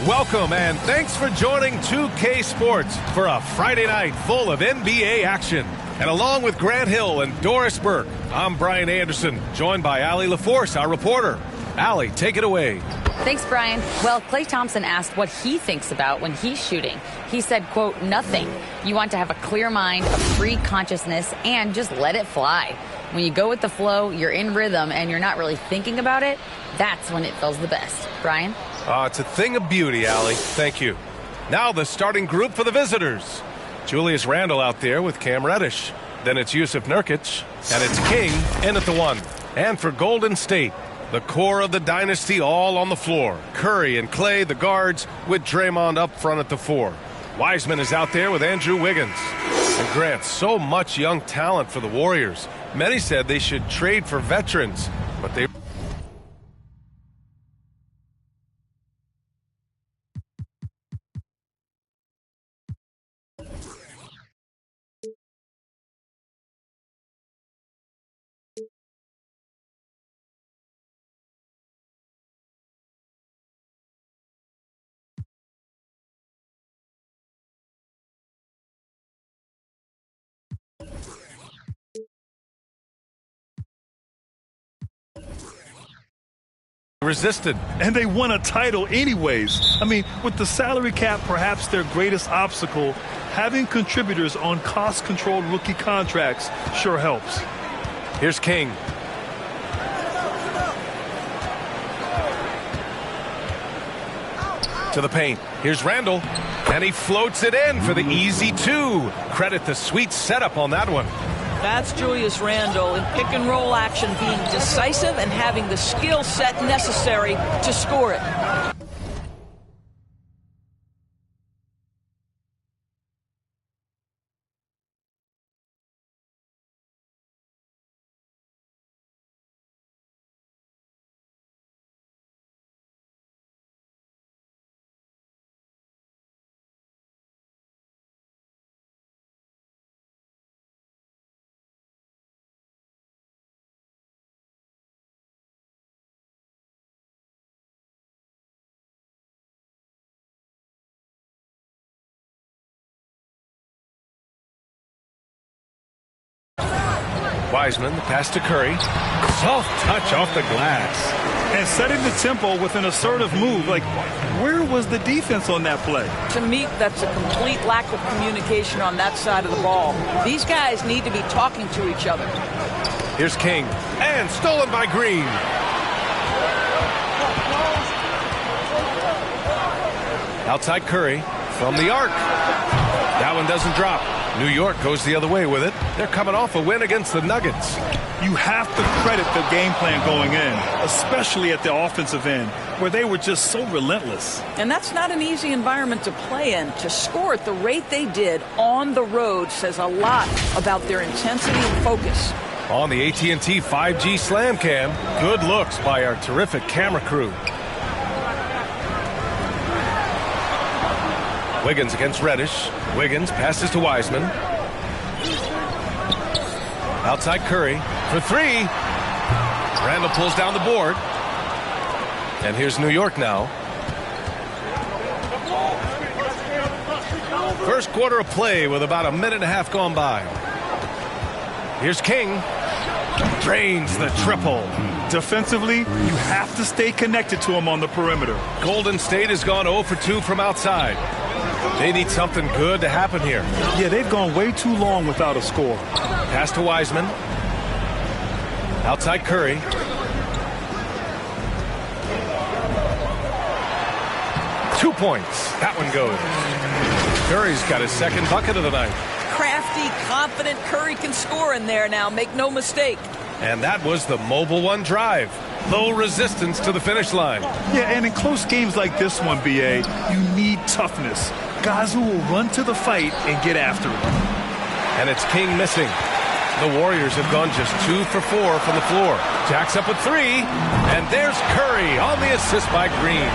Welcome and thanks for joining 2K Sports for a Friday night full of NBA action. And along with Grant Hill and Doris Burke, I'm Brian Anderson, joined by Allie LaForce, our reporter. Allie, take it away. Thanks, Brian. Well, Klay Thompson asked what he thinks about when he's shooting. He said, quote, nothing. You want to have a clear mind, a free consciousness, and just let it fly. When you go with the flow, you're in rhythm, and you're not really thinking about it, that's when it feels the best. Brian? It's a thing of beauty, Allie. Thank you. Now the starting group for the visitors. Julius Randle out there with Cam Reddish. Then it's Yusuf Nurkic, and it's King in at the 1. And for Golden State, the core of the dynasty all on the floor. Curry and Klay, the guards, with Draymond up front at the 4. Wiseman is out there with Andrew Wiggins. And Grant, so much young talent for the Warriors. Many said they should trade for veterans, but they... resisted. And they won a title anyways. I mean, with the salary cap perhaps their greatest obstacle, having contributors on cost-controlled rookie contracts sure helps. Here's King. To the paint. Here's Randle. And he floats it in for the easy 2. Credit the sweet setup on that one. That's Julius Randle in pick-and-roll action, being decisive and having the skill set necessary to score it. Wiseman, the pass to Curry. Soft touch off the glass. And setting the tempo with an assertive move. Like, where was the defense on that play? To me, that's a complete lack of communication on that side of the ball. These guys need to be talking to each other. Here's King. And stolen by Green. Outside Curry from the arc. That one doesn't drop. New York goes the other way with it. They're coming off a win against the Nuggets. You have to credit the game plan going in, especially at the offensive end, where they were just so relentless. And that's not an easy environment to play in. To score at the rate they did on the road says a lot about their intensity and focus. On the AT&T 5G Slam Cam, good looks by our terrific camera crew. Wiggins against Reddish. Wiggins passes to Wiseman. Outside Curry for 3. Randle pulls down the board. And here's New York now. First quarter of play with about a minute and a half gone by. Here's King. Drains the triple. Defensively, you have to stay connected to him on the perimeter. Golden State has gone 0 for 2 from outside. They need something good to happen here. Yeah, they've gone way too long without a score. Pass to Wiseman. Outside Curry. Two points. That one goes. Curry's got his second bucket of the night. Crafty, confident Curry can score in there now. Make no mistake. And that was the Mobile One drive. Low resistance to the finish line. Yeah, and in close games like this one, B.A., you need toughness. Guys who will run to the fight and get after it. And it's King missing. The Warriors have gone just 2 for 4 from the floor. Jacks up with 3. And there's Curry on the assist by Green.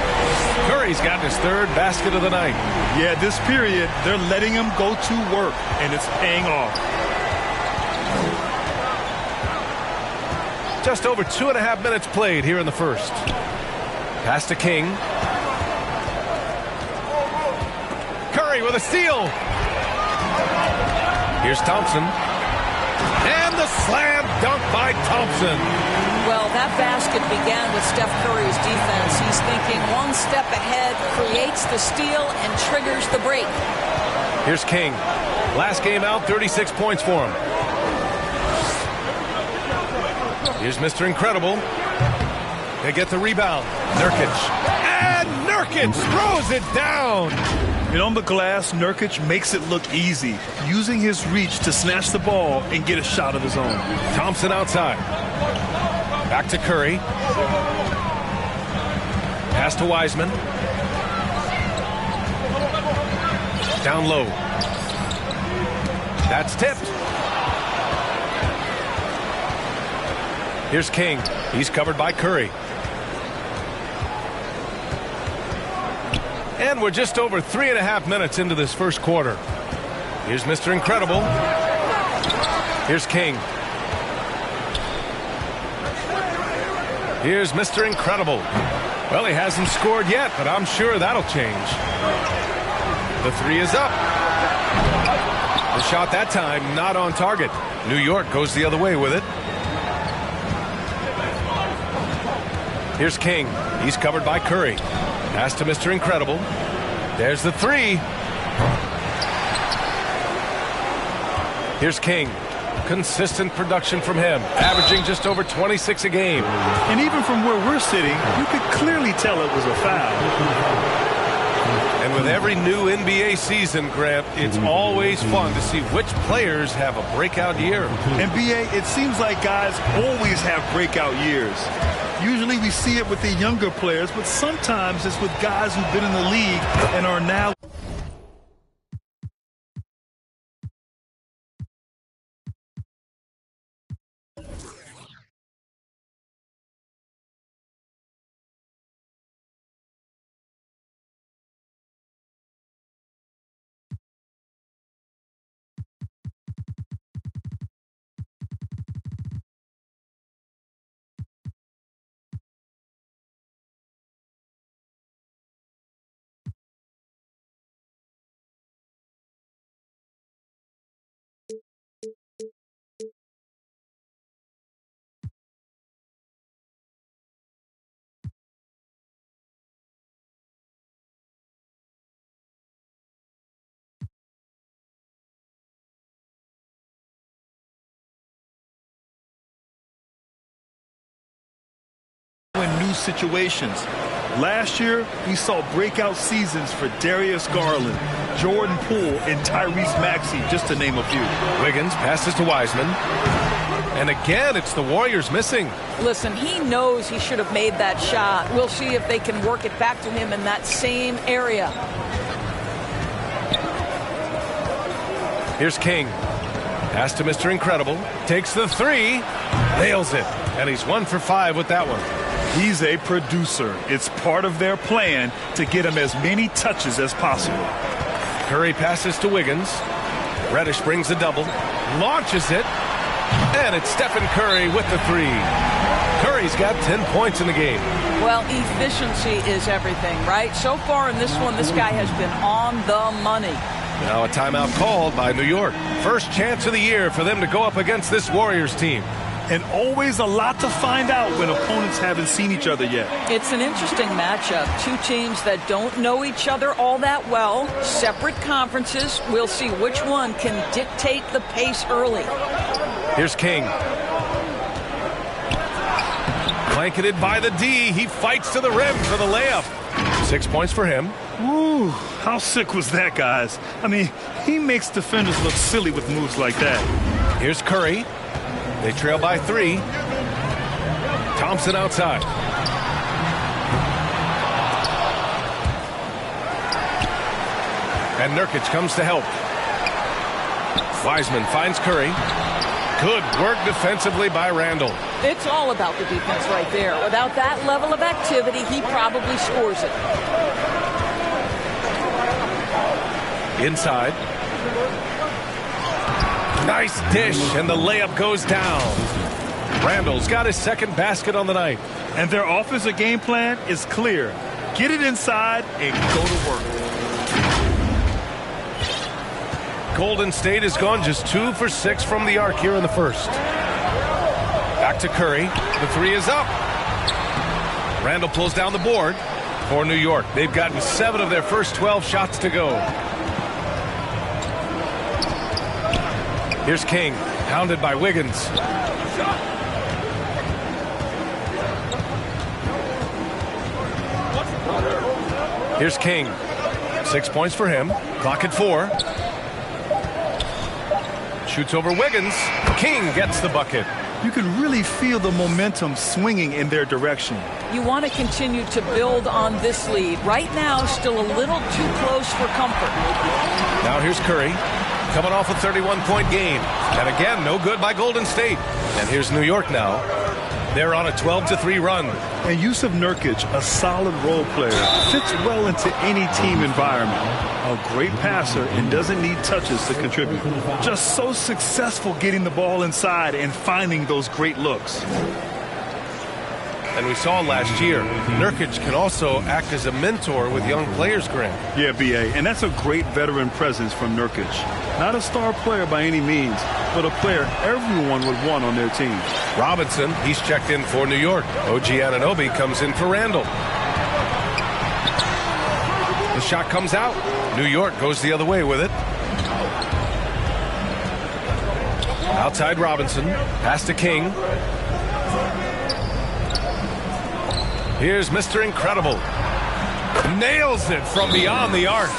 Curry's got his 3rd basket of the night. Yeah, this period, they're letting him go to work, and it's paying off. Just over 2.5 minutes played here in the first. Pass to King. Curry with a steal. Here's Thompson. And the slam dunk by Thompson. Well, that basket began with Steph Curry's defense. He's thinking one step ahead, creates the steal, and triggers the break. Here's King. Last game out, 36 points for him. Here's Mr. Incredible. They get the rebound. Nurkic. And Nurkic throws it down. And on the glass, Nurkic makes it look easy, using his reach to snatch the ball and get a shot of his own. Thompson outside. Back to Curry. Pass to Wiseman. Down low. That's tipped. Here's King. He's covered by Curry. And we're just over 3.5 minutes into this first quarter. Here's Mr. Incredible. Here's King. Here's Mr. Incredible. Well, he hasn't scored yet, but I'm sure that'll change. The three is up. The shot that time not on target. New York goes the other way with it. Here's King. He's covered by Curry. Pass to Mr. Incredible. There's the three. Here's King. Consistent production from him, averaging just over 26 a game. And even from where we're sitting, you could clearly tell it was a foul. And with every new NBA season, Grant, it's always fun to see which players have a breakout year. NBA, it seems like guys always have breakout years. Usually we see it with the younger players, but sometimes it's with guys who've been in the league and are now. In new situations. Last year, we saw breakout seasons for Darius Garland, Jordan Poole, and Tyrese Maxey, just to name a few. Wiggins passes to Wiseman. And again, it's the Warriors missing. Listen, he knows he should have made that shot. We'll see if they can work it back to him in that same area. Here's King. Pass to Mr. Incredible. Takes the three. Nails it. And he's 1 for 5 with that one. He's a producer. It's part of their plan to get him as many touches as possible. Curry passes to Wiggins. Reddish brings the double. Launches it. And it's Stephen Curry with the three. Curry's got 10 points in the game. Well, efficiency is everything, right? So far in this one, this guy has been on the money. Now a timeout called by New York. First chance of the year for them to go up against this Warriors team. And always a lot to find out when opponents haven't seen each other yet. It's an interesting matchup. Two teams that don't know each other all that well. Separate conferences. We'll see which one can dictate the pace early. Here's King. Blanketed by the D. He fights to the rim for the layup. 6 points for him. Ooh, how sick was that, guys? I mean, he makes defenders look silly with moves like that. Here's Curry. They trail by 3. Thompson outside. And Nurkic comes to help. Wiseman finds Curry. Good work defensively by Randall. It's all about the defense right there. Without that level of activity, he probably scores it. Inside. Nice dish, and the layup goes down. Randall's got his second basket on the night. And their offensive game plan is clear. Get it inside and go to work. Golden State has gone just 2 for 6 from the arc here in the first. Back to Curry. The three is up. Randall pulls down the board for New York. They've gotten 7 of their first 12 shots to go. Here's King, hounded by Wiggins. Here's King. 6 points for him. Clock at 4. Shoots over Wiggins. King gets the bucket. You can really feel the momentum swinging in their direction. You want to continue to build on this lead. Right now, still a little too close for comfort. Now here's Curry, coming off a 31-point game. And again, no good by Golden State. And here's New York now. They're on a 12-3 run. And Jusuf Nurkic, a solid role player, fits well into any team environment. A great passer and doesn't need touches to contribute. Just so successful getting the ball inside and finding those great looks. And we saw last year, Nurkic can also act as a mentor with young players, Grant. Yeah, B.A., and that's a great veteran presence from Nurkic. Not a star player by any means, but a player everyone would want on their team. Robinson, he's checked in for New York. OG Anunoby comes in for Randall. The shot comes out. New York goes the other way with it. Outside Robinson. Pass to King. Here's Mr. Incredible. Nails it from beyond the arc.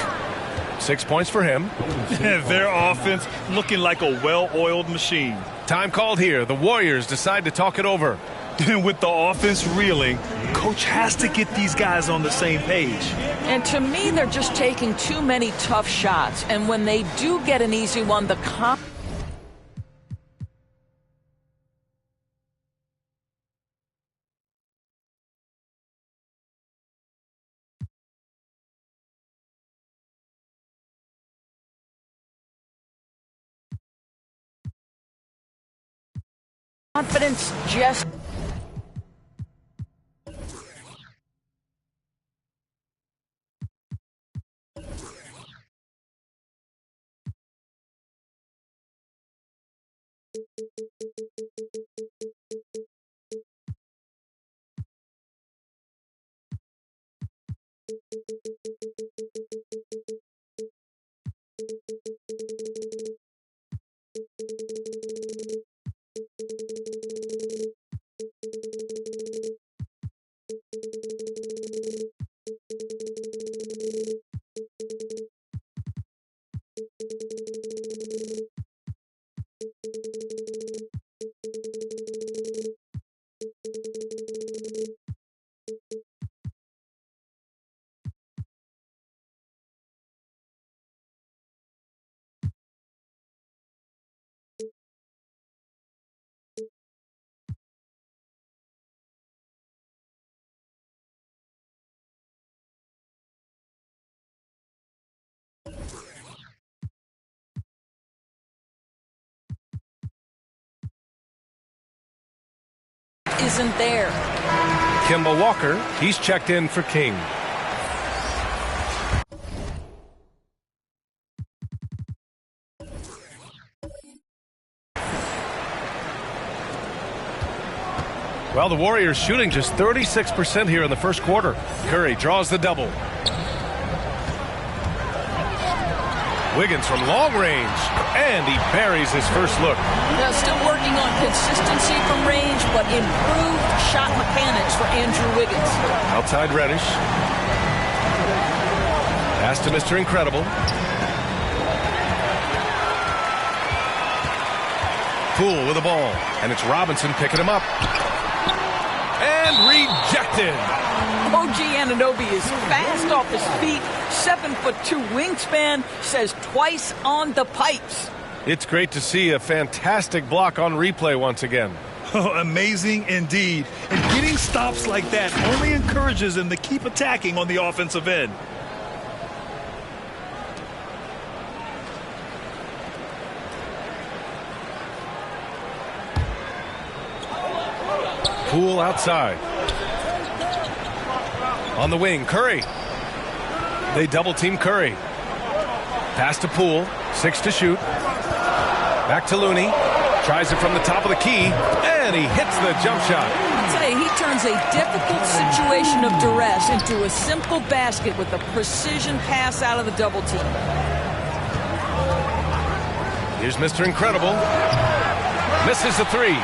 6 points for him. Their offense looking like a well-oiled machine. Time called here. The Warriors decide to talk it over. With the offense reeling, coach has to get these guys on the same page. And to me, they're just taking too many tough shots. And when they do get an easy one, the confidence just... isn't there. Kemba Walker, he's checked in for King. Well, the Warriors shooting just 36% here in the first quarter. Curry draws the double. Wiggins from long range, and he buries his first look. Now, still working on consistency from range, but improved shot mechanics for Andrew Wiggins. Outside Reddish. Pass to Mr. Incredible. Poole with the ball, and it's Robinson picking him up. And rejected. OG Anunoby is fast off his feet. 7'2" wingspan, says twice on the pipes. It's great to see a fantastic block on replay once again. Oh, amazing indeed. And getting stops like that only encourages them to keep attacking on the offensive end. Poole outside. On the wing, Curry. They double team Curry. Pass to Poole. 6 to shoot. Back to Looney. Tries it from the top of the key, and he hits the jump shot. I'll tell you, he turns a difficult situation of duress into a simple basket with a precision pass out of the double team. Here's Mr. Incredible. Misses the 3.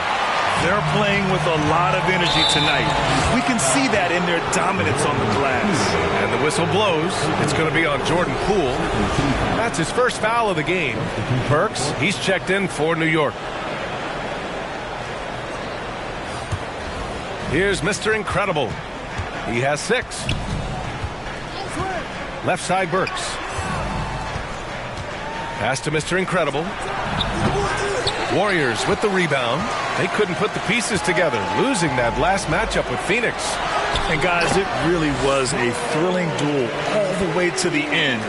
They're playing with a lot of energy tonight. We can see that in their dominance on the glass. And the whistle blows. It's going to be on Jordan Poole. That's his first foul of the game. Burks, he's checked in for New York. Here's Mr. Incredible. He has 6. Left side Burks. Pass to Mr. Incredible. Warriors with the rebound. They couldn't put the pieces together, losing that last matchup with Phoenix. And guys, it really was a thrilling duel all the way to the end.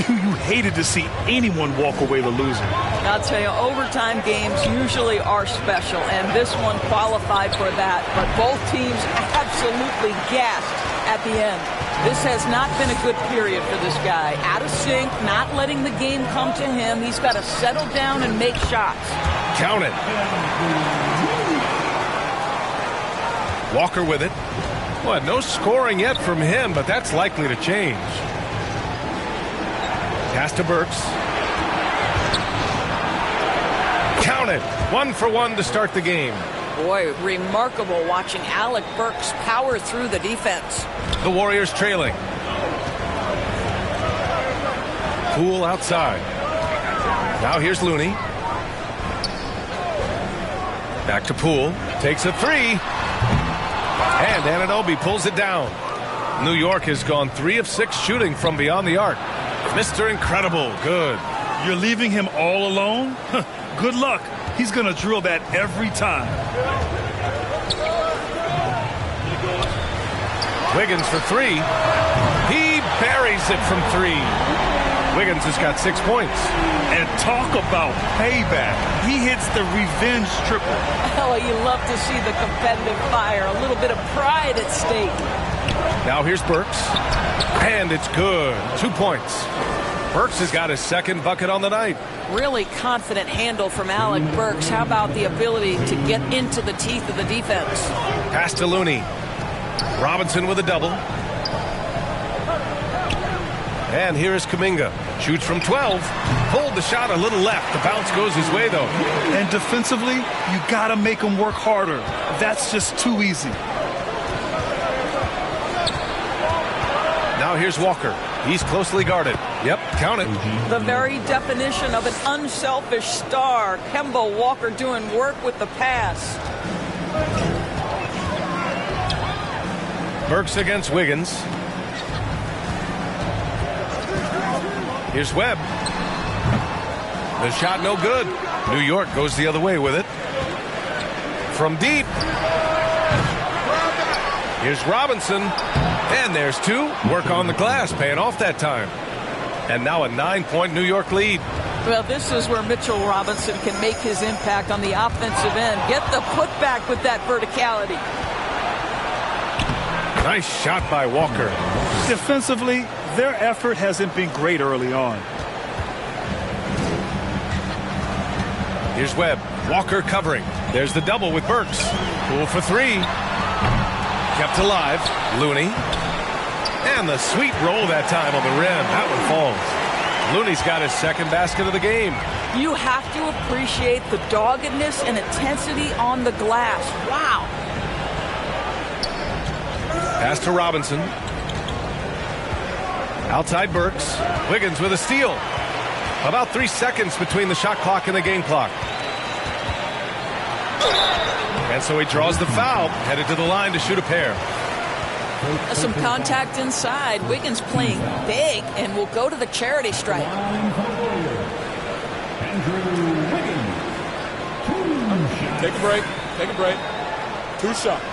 You hated to see anyone walk away the loser. I'll tell you, overtime games usually are special, and this one qualified for that. But both teams absolutely gassed at the end. This has not been a good period for this guy. Out of sync, not letting the game come to him. He's got to settle down and make shots. Count it. Walker with it. Well, no scoring yet from him, but that's likely to change. Pass to Burks. Count it. 1 for 1 to start the game. Boy, remarkable watching Alec Burks power through the defense. The Warriors trailing. Poole outside. Now here's Looney. Back to Poole. Takes a 3. And Anunoby pulls it down. New York has gone 3 of 6 shooting from beyond the arc. Mr. Incredible, good. You're leaving him all alone? Good luck. He's going to drill that every time. Wiggins for 3. He buries it from 3. Wiggins has got 6 points. And talk about payback. He hits the revenge triple. Oh, you love to see the competitive fire. A little bit of pride at stake. Now here's Burks. And it's good. 2 points. Burks has got his second bucket on the night. Really confident handle from Alec Burks. How about the ability to get into the teeth of the defense? Pass to Looney. Robinson with a double. And here is Kuminga. Shoots from 12. Pulled the shot a little left. The bounce goes his way, though. And defensively, you got to make him work harder. That's just too easy. Now here's Walker. He's closely guarded. Yep, count it. The very definition of an unselfish star. Kemba Walker doing work with the pass. Burks against Wiggins. Here's Webb. The shot no good. New York goes the other way with it. From deep. Here's Robinson. And there's 2. Work on the glass, paying off that time. And now a 9-point New York lead. Well, this is where Mitchell Robinson can make his impact on the offensive end. Get the putback with that verticality. Nice shot by Walker. Defensively, their effort hasn't been great early on. Here's Webb. Walker covering. There's the double with Burks. Poole for 3. Kept alive. Looney. And the sweet roll that time on the rim. That one falls. Looney's got his second basket of the game. You have to appreciate the doggedness and intensity on the glass. Wow. Pass to Robinson. Outside Burks. Wiggins with a steal. About 3 seconds between the shot clock and the game clock. And so he draws the foul, headed to the line to shoot a pair. Some contact inside. Wiggins playing big and will go to the charity stripe. Take a break. Take a break. 2 shots.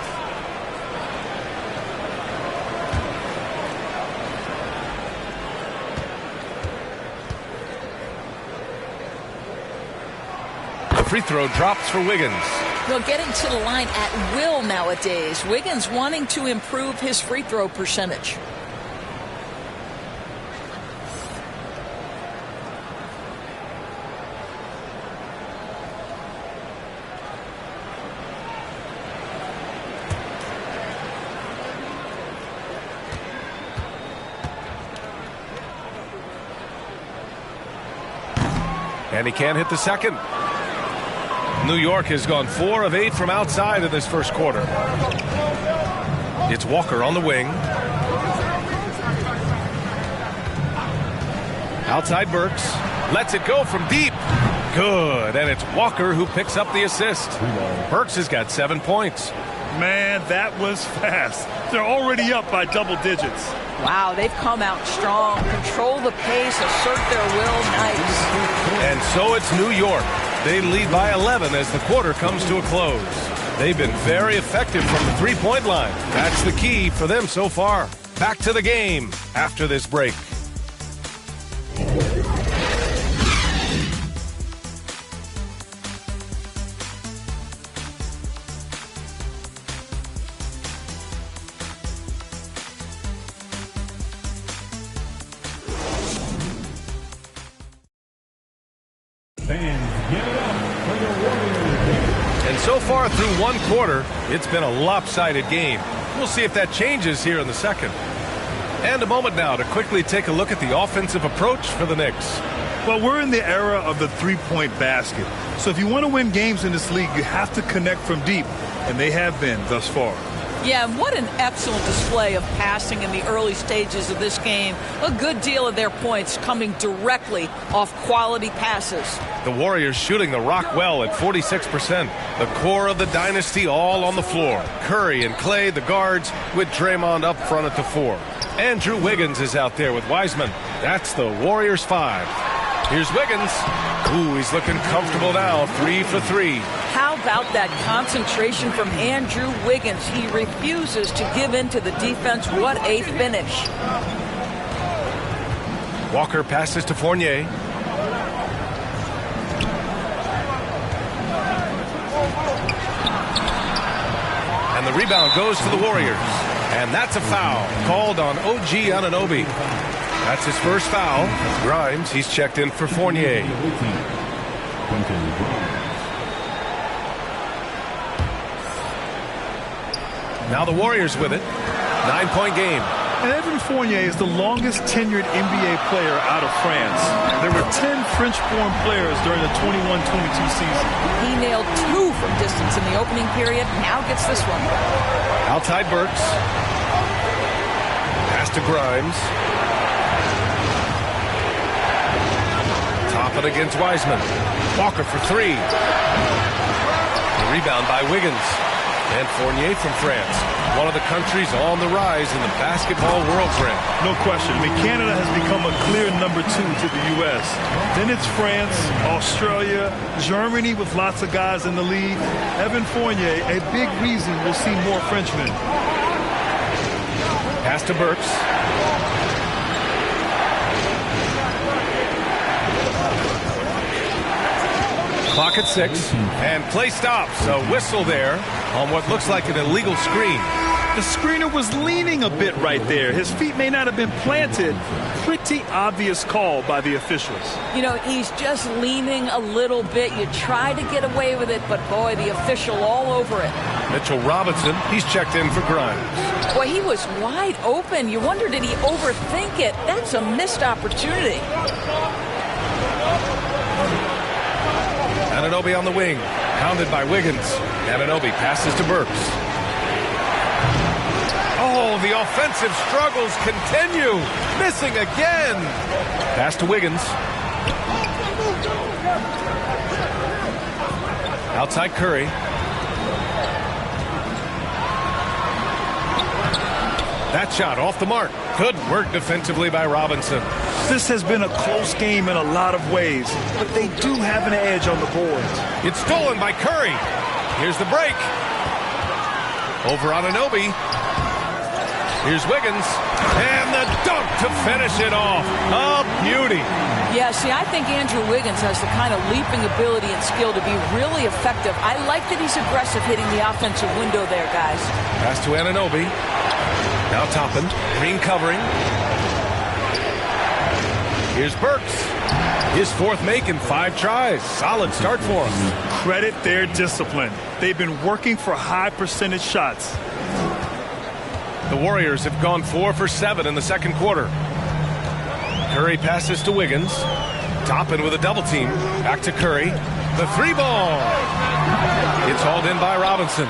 The free throw drops for Wiggins. Well, getting to the line at will nowadays. Wiggins wanting to improve his free throw percentage. And he can't hit the second. New York has gone 4 of 8 from outside in this first quarter. It's Walker on the wing. Outside Burks. Lets it go from deep. Good. And it's Walker who picks up the assist. Burks has got 7 points. Man, that was fast. They're already up by double digits. Wow, they've come out strong. Control the pace, assert their will. Nice. And so it's New York. They lead by 11 as the quarter comes to a close. They've been very effective from the three-point line. That's the key for them so far. Back to the game after this break. And so far through one quarter, it's been a lopsided game. We'll see if that changes here in the second. And a moment now to quickly take a look at the offensive approach for the Knicks. Well, we're in the era of the three-point basket. So if you want to win games in this league, you have to connect from deep. And they have been thus far. Yeah, and what an excellent display of passing in the early stages of this game. A good deal of their points coming directly off quality passes. The Warriors shooting the rock well at 46%. The core of the dynasty all on the floor. Curry and Clay, the guards, with Draymond up front at the 4. Andrew Wiggins is out there with Wiseman. That's the Warriors 5. Here's Wiggins. Ooh, he's looking comfortable now. 3 for 3. How about that concentration from Andrew Wiggins? He refuses to give in to the defense. What a finish. Walker passes to Fournier. And the rebound goes to the Warriors. And that's a foul called on OG Anunoby. That's his first foul. Grimes, he's checked in for Fournier. Now the Warriors with it. 9-point game. And Evan Fournier is the longest tenured NBA player out of France. There were 10 French-born players during the 21-22 season. He nailed 2 from distance in the opening period. Now gets this one. Outside Burks. Pass to Grimes. Top it against Wiseman. Walker for 3. The rebound by Wiggins. And Fournier from France, one of the countries on the rise in the basketball world trend. No question. I mean, Canada has become a clear number 2 to the U.S. Then it's France, Australia, Germany with lots of guys in the league. Evan Fournier, a big reason we'll see more Frenchmen. Pass to Burks. Clock at 6, and play stops. A whistle there on what looks like an illegal screen. The screener was leaning a bit right there. His feet may not have been planted. Pretty obvious call by the officials. You know, he's just leaning a little bit. You try to get away with it, but boy, the official all over it. Mitchell Robinson, he's checked in for Grimes. Boy, he was wide open. You wonder, did he overthink it? That's a missed opportunity. Anunoby on the wing, pounded by Wiggins. Anunoby passes to Burks. Oh, the offensive struggles continue. Missing again. Pass to Wiggins. Outside Curry. That shot off the mark. Good work defensively by Robinson. This has been a close game in a lot of ways, but they do have an edge on the boards. It's stolen by Curry. Here's the break. Over Anunoby. Here's Wiggins. And the dunk to finish it off. A beauty. Yeah, see, I think Andrew Wiggins has the kind of leaping ability and skill to be really effective. I like that he's aggressive hitting the offensive window there, guys. Pass to Anunoby. Now Toppin. Green covering. Here's Burks. His 4th make in 5 tries. Solid start for him. Credit their discipline. They've been working for high percentage shots. The Warriors have gone 4 for 7 in the second quarter. Curry passes to Wiggins. Toppin with a double team. Back to Curry. The three ball. It's hauled in by Robinson.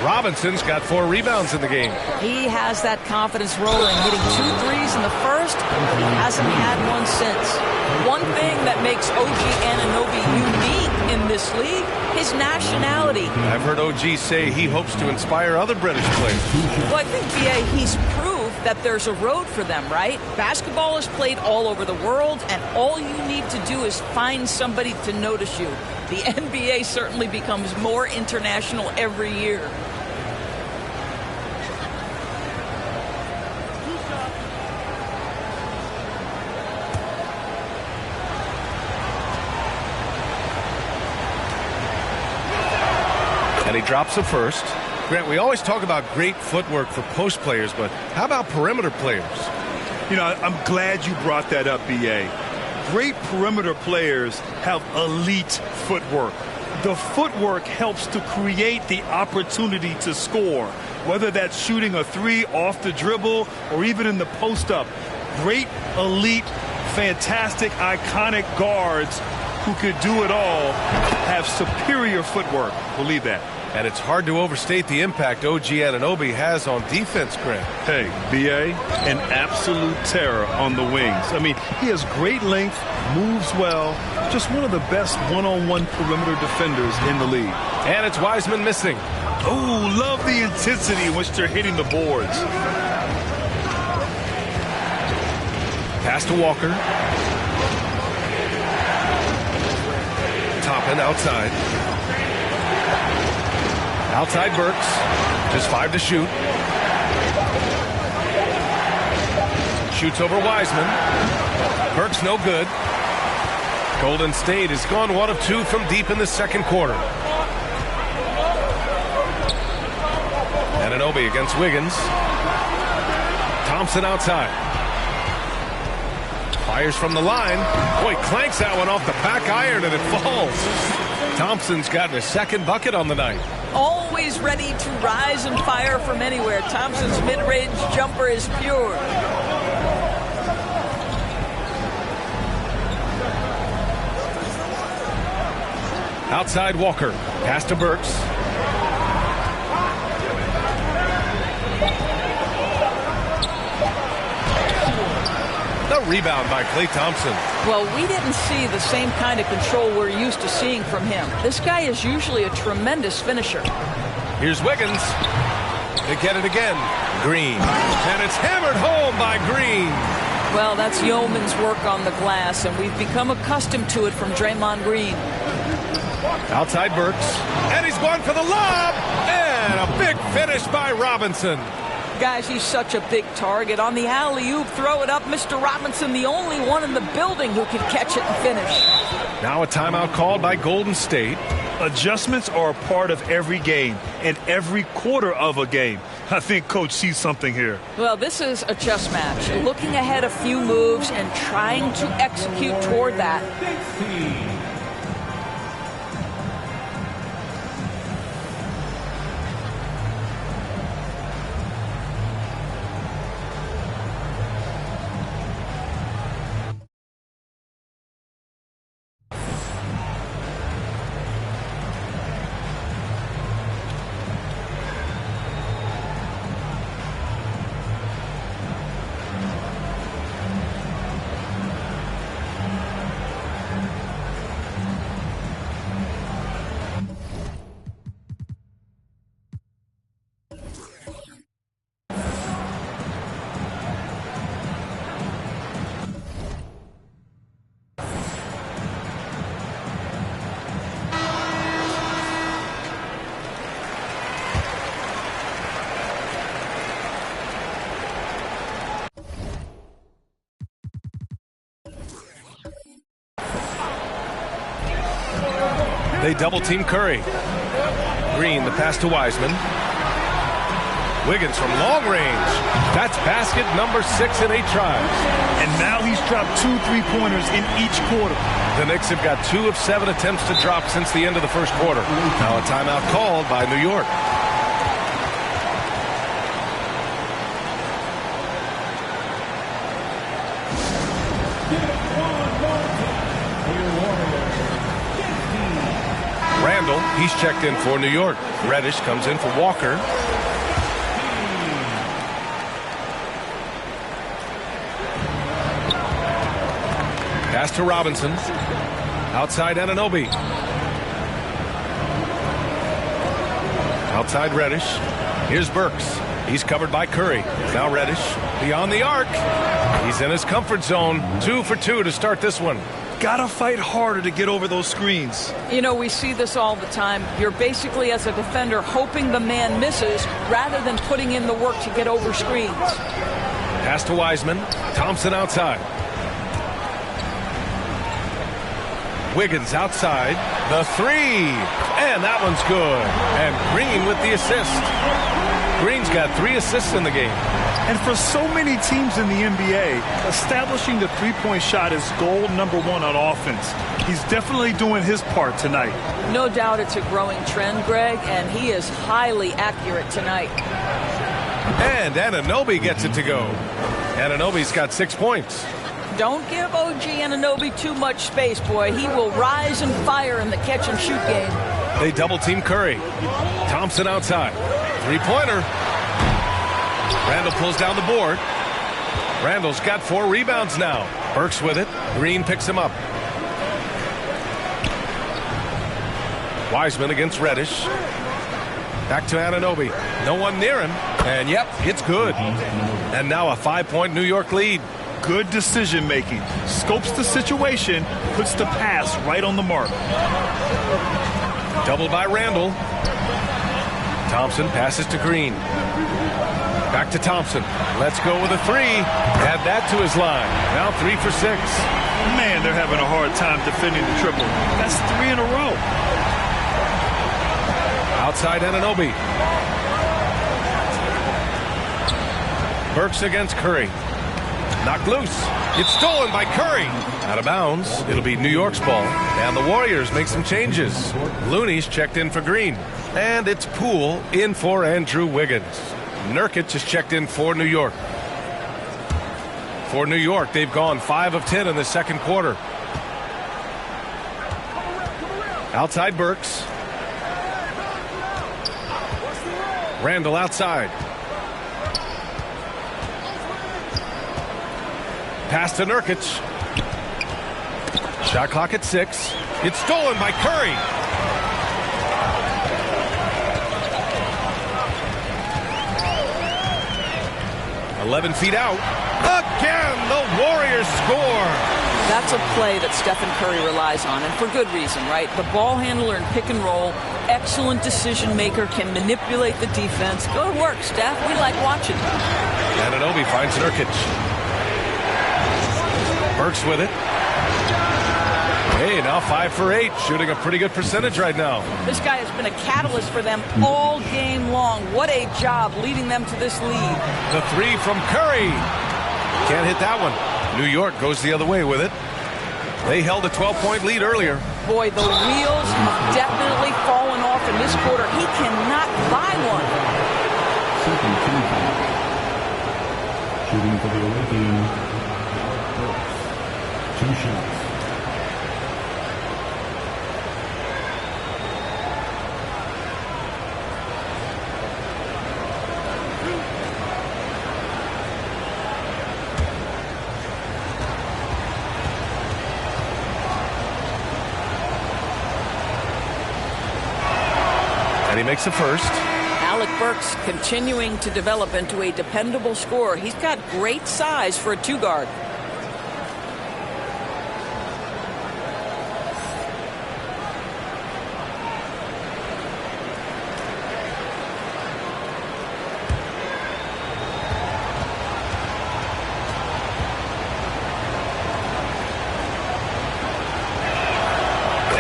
Robinson's got 4 rebounds in the game. He has that confidence rolling, hitting 2 threes in the first. He hasn't had one since. One thing that makes OG Anunoby unique in this league, his nationality. I've heard OG say he hopes to inspire other British players. Well, I think, BA, he's proved that there's a road for them, right? Basketball is played all over the world, and all you need to do is find somebody to notice you. The NBA certainly becomes more international every year. And he drops the first. Grant, we always talk about great footwork for post players, but how about perimeter players? You know, I'm glad you brought that up, B.A. Great perimeter players have elite footwork. The footwork helps to create the opportunity to score, whether that's shooting a 3 off the dribble or even in the post-up. Great, elite, fantastic, iconic guards who could do it all have superior footwork. Believe that. And it's hard to overstate the impact OG Anunoby has on defense, Grant. Hey, B.A., an absolute terror on the wings. I mean, he has great length, moves well, just one of the best one-on-one perimeter defenders in the league. And it's Wiseman missing. Oh, love the intensity in which they're hitting the boards. Pass to Walker. Toppin outside. Outside Burks. Just 5 to shoot. Shoots over Wiseman. Burks no good. Golden State has gone 1 of 2 from deep in the second quarter. Anunoby against Wiggins. Thompson outside. Fires from the line. Boy, clanks that one off the back iron and it falls. Thompson's gotten a second bucket on the night. Always ready to rise and fire from anywhere. Thompson's mid-range jumper is pure. Outside Walker. Pass to Burks. The rebound by Klay Thompson. Well, we didn't see the same kind of control we're used to seeing from him. This guy is usually a tremendous finisher. Here's Wiggins. They get it again. Green. And it's hammered home by Green. Well, that's yeoman's work on the glass, and we've become accustomed to it from Draymond Green. Outside Burks. And he's going for the lob. And a big finish by Robinson. Guys, he's such a big target. On the alley-oop, throw it up. Mr. Robinson, the only one in the building who can catch it and finish. Now a timeout called by Golden State. Adjustments are a part of every game and every quarter of a game. I think Coach sees something here. Well, this is a chess match. Looking ahead a few moves and trying to execute toward that. They double-team Curry. Green, the pass to Wiseman. Wiggins from long range. That's basket number 6 in 8 tries. And now he's dropped 2 3-pointers in each quarter. The Knicks have got 2 of 7 attempts to drop since the end of the first quarter. Now a timeout called by New York. He's checked in for New York. Reddish comes in for Walker. Pass to Robinson. Outside Anunoby. Outside Reddish. Here's Burks. He's covered by Curry. Now Reddish beyond the arc. He's in his comfort zone. 2 for 2 to start this one. Gotta fight harder to get over those screens. You know, we see this all the time. You're basically, as a defender, hoping the man misses rather than putting in the work to get over screens. Pass to Wiseman. Thompson outside. Wiggins outside. The three. And that one's good. And Green with the assist. Green's got 3 assists in the game. And for so many teams in the NBA, establishing the three-point shot is goal number 1 on offense. He's definitely doing his part tonight. No doubt it's a growing trend, Greg, and he is highly accurate tonight. And Anunoby gets it to go. Anunoby's got 6 points. Don't give OG Anunoby too much space, boy. He will rise and fire in the catch-and-shoot game. They double-team Curry. Thompson outside. Three-pointer. Randall pulls down the board. Randall's got 4 rebounds now. Burks with it. Green picks him up. Wiseman against Reddish. Back to Anunoby. No one near him. And yep, it's good. And now a 5-point New York lead. Good decision making. Scopes the situation, puts the pass right on the mark. Doubled by Randall. Thompson passes to Green. Back to Thompson. Let's go with a 3. Add that to his line. Now 3 for 6. Man, they're having a hard time defending the triple. That's 3 in a row. Outside Anunoby. Burks against Curry. Knocked loose. It's stolen by Curry. Out of bounds. It'll be New York's ball. And the Warriors make some changes. Looney's checked in for Green. And it's Poole in for Andrew Wiggins. Nurkic is checked in for New York. For New York, they've gone 5 of 10 in the second quarter. Outside Burks. Randall outside. Pass to Nurkic. Shot clock at 6. It's stolen by Curry. "11 feet out. Again, the Warriors score. That's a play that Stephen Curry relies on, and for good reason, right? The ball handler in pick and roll, excellent decision maker, can manipulate the defense. Go to work, Steph. We like watching. Anunoby finds Nurkic. Burks with it. Hey, now 5 for 8, shooting a pretty good percentage right now. This guy has been a catalyst for them all game long. What a job leading them to this lead. The 3 from Curry. Can't hit that one. New York goes the other way with it. They held a 12-point lead earlier. Boy, the wheels have definitely fallen off in this quarter. He cannot buy one. Shooting for the away team. 2 shots. And he makes the first. Alec Burks continuing to develop into a dependable scorer. He's got great size for a 2-guard.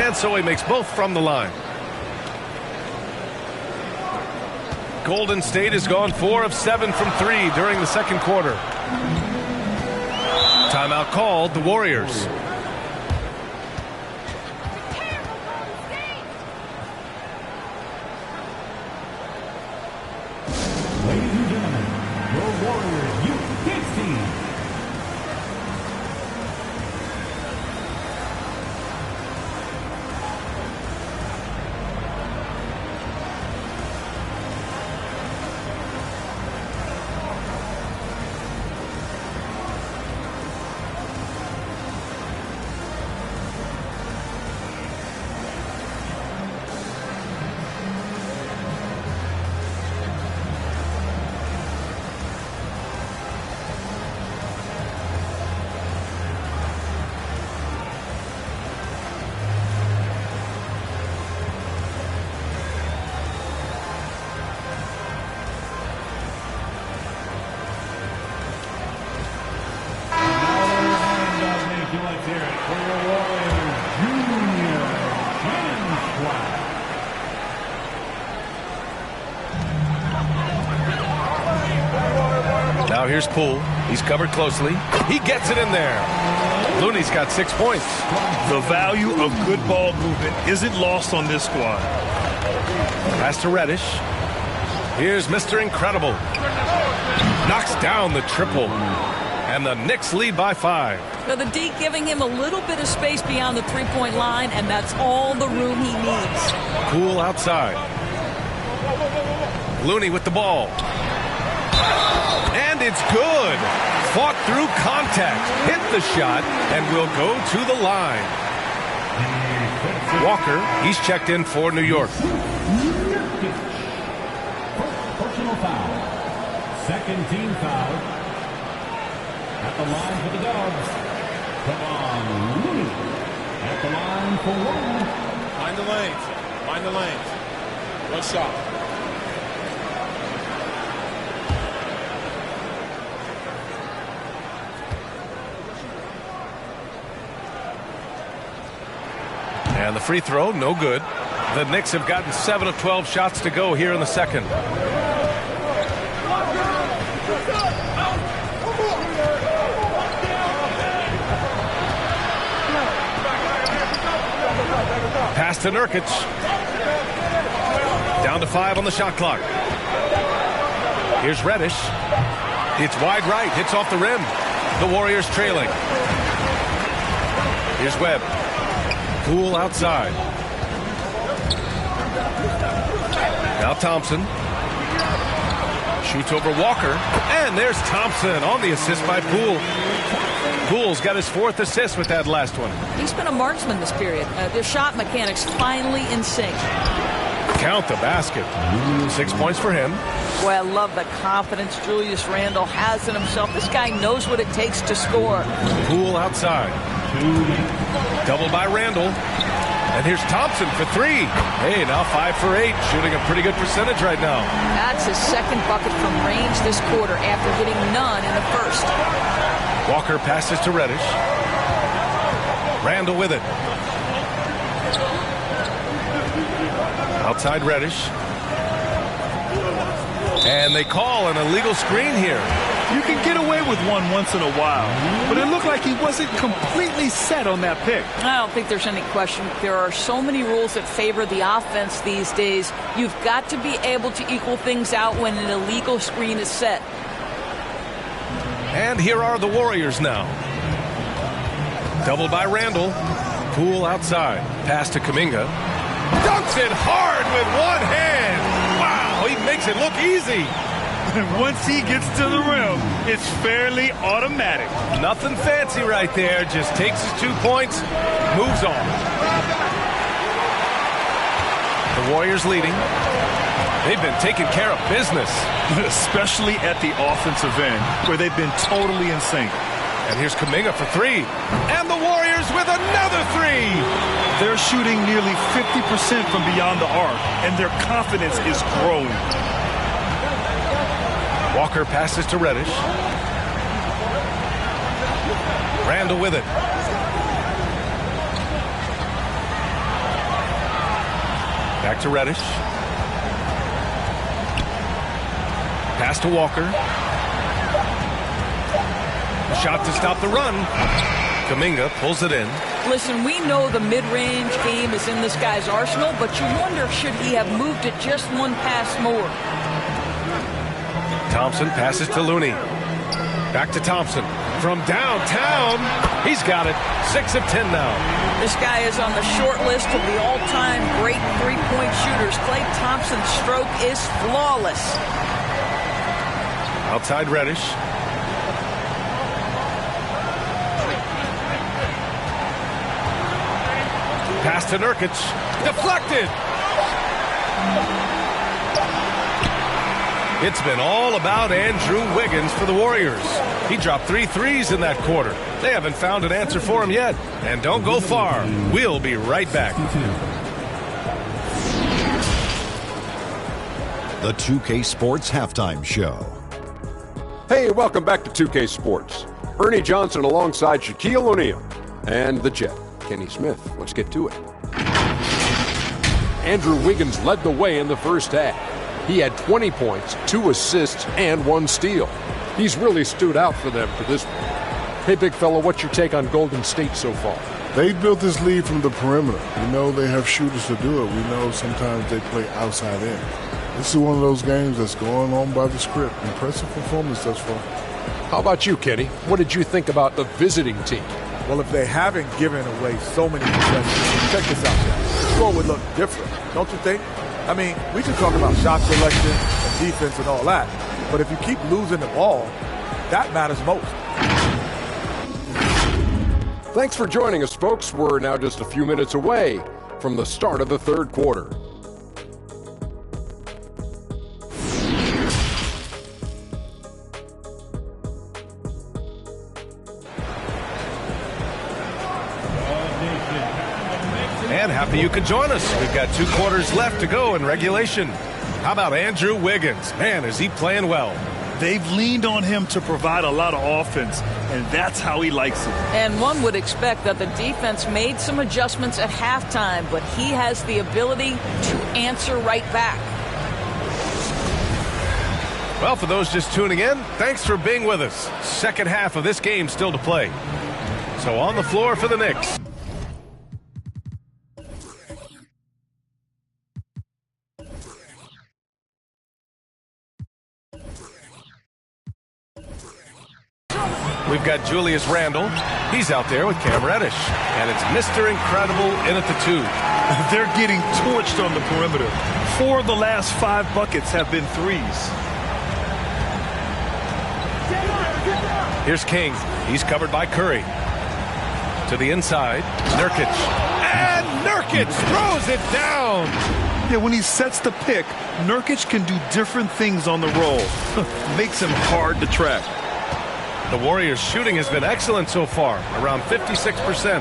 And so he makes both from the line. Golden State has gone 4 of 7 from 3 during the second quarter. Timeout called, the Warriors. Ladies and gentlemen, your Warriors Youth Kids team. Now here's Poole. He's covered closely. He gets it in there. Looney's got 6 points. The value of good ball movement isn't lost on this squad. Pass to Reddish. Here's Mr. Incredible. Knocks down the triple. And the Knicks lead by 5. So the D giving him a little bit of space beyond the three-point line, and that's all the room he needs. Poole outside. Looney with the ball. And it's good. Fought through contact. Hit the shot and will go to the line. Walker, he's checked in for New York. Personal foul. Second team foul. At the line for the Dogs. Come on, Looney. At the line for 1. Find the lanes. Find the lanes. One shot. And the free throw, no good. The Knicks have gotten 7 of 12 shots to go here in the second. Pass to Nurkic. Down to 5 on the shot clock. Here's Reddish. It's wide right. Hits off the rim. The Warriors trailing. Here's Webb. Poole outside. Now Thompson. Shoots over Walker. And there's Thompson on the assist by Poole. Poole's got his 4th assist with that last one. He's been a marksman this period. Their shot mechanics finally in sync. Count the basket. 6 points for him. Boy, I love the confidence Julius Randle has in himself. This guy knows what it takes to score. Poole outside. Double by Randle. And here's Thompson for 3. Hey, now 5 for 8. Shooting a pretty good percentage right now. That's his second bucket from range this quarter after getting none in the first. Walker passes to Reddish. Randle with it. Outside Reddish. And they call an illegal screen here. You can get away with one once in a while, but it looked like he wasn't completely set on that pick. I don't think there's any question. There are so many rules that favor the offense these days. You've got to be able to equal things out when an illegal screen is set. And here are the Warriors now. Double by Randle. Poole outside. Pass to Kuminga. Dunks it hard with one hand. Wow, he makes it look easy. And once he gets to the rim, it's fairly automatic. Nothing fancy right there. Just takes his 2 points, moves on. The Warriors leading. They've been taking care of business. Especially at the offensive end, where they've been totally in sync. And here's Kuminga for 3. And the Warriors with another 3. They're shooting nearly 50% from beyond the arc, and their confidence is growing. Walker passes to Reddish. Randle with it. Back to Reddish. Pass to Walker. Shot to stop the run. Kuminga pulls it in. Listen, we know the mid-range game is in this guy's arsenal, but you wonder, should he have moved it just one pass more? Thompson passes to Looney. Back to Thompson. From downtown, he's got it. 6 of 10 now. This guy is on the short list of the all-time great three-point shooters. Klay Thompson's stroke is flawless. Outside Reddish. Pass to Nurkic. Deflected. It's been all about Andrew Wiggins for the Warriors. He dropped 3 threes in that quarter. They haven't found an answer for him yet. And don't go far. We'll be right back. The 2K Sports Halftime Show. Hey, welcome back to 2K Sports. Ernie Johnson alongside Shaquille O'Neal and the Jet, Kenny Smith. Let's get to it. Andrew Wiggins led the way in the first half. He had 20 points, 2 assists, and 1 steal. He's really stood out for them for this one. Hey, big fella, what's your take on Golden State so far? They built this lead from the perimeter. We know they have shooters to do it. We know sometimes they play outside in. This is one of those games that's going on by the script. Impressive performance thus far. How about you, Kenny? What did you think about the visiting team? Well, if they haven't given away so many possessions, check this out, Jeff. The score would look different, don't you think? I mean, we can talk about shot selection and defense and all that, but if you keep losing the ball, that matters most. Thanks for joining us, folks. We're now just a few minutes away from the start of the third quarter. And happy you could join us. We've got 2 quarters left to go in regulation. How about Andrew Wiggins? Man, is he playing well. They've leaned on him to provide a lot of offense, and that's how he likes it. And one would expect that the defense made some adjustments at halftime, but he has the ability to answer right back. Well, for those just tuning in, thanks for being with us. Second half of this game still to play. So on the floor for the Knicks. We've got Julius Randle. He's out there with Cam Reddish. And it's Mr. Incredible in at the 2. They're getting torched on the perimeter. 4 of the last 5 buckets have been threes. Here's King. He's covered by Curry. To the inside, Nurkic. And Nurkic throws it down. Yeah, when he sets the pick, Nurkic can do different things on the roll. Makes him hard to track. The Warriors' shooting has been excellent so far, around 56%.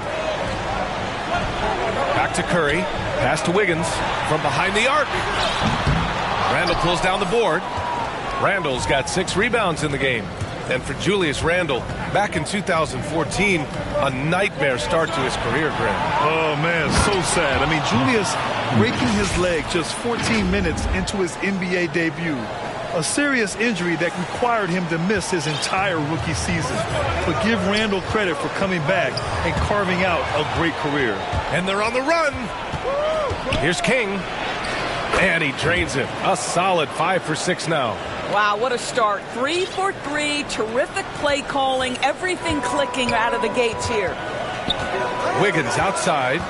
Back to Curry, pass to Wiggins, from behind the arc. Randle pulls down the board. Randle's got 6 rebounds in the game. And for Julius Randle, back in 2014, a nightmare start to his career, Greg. Oh, man, so sad. I mean, Julius breaking his leg just 14 minutes into his NBA debut. A serious injury that required him to miss his entire rookie season. But give Randle credit for coming back and carving out a great career. And they're on the run. Here's King. And he drains it. A solid 5 for 6 now. Wow, what a start. 3 for 3, terrific play calling, everything clicking out of the gates here. Wiggins outside.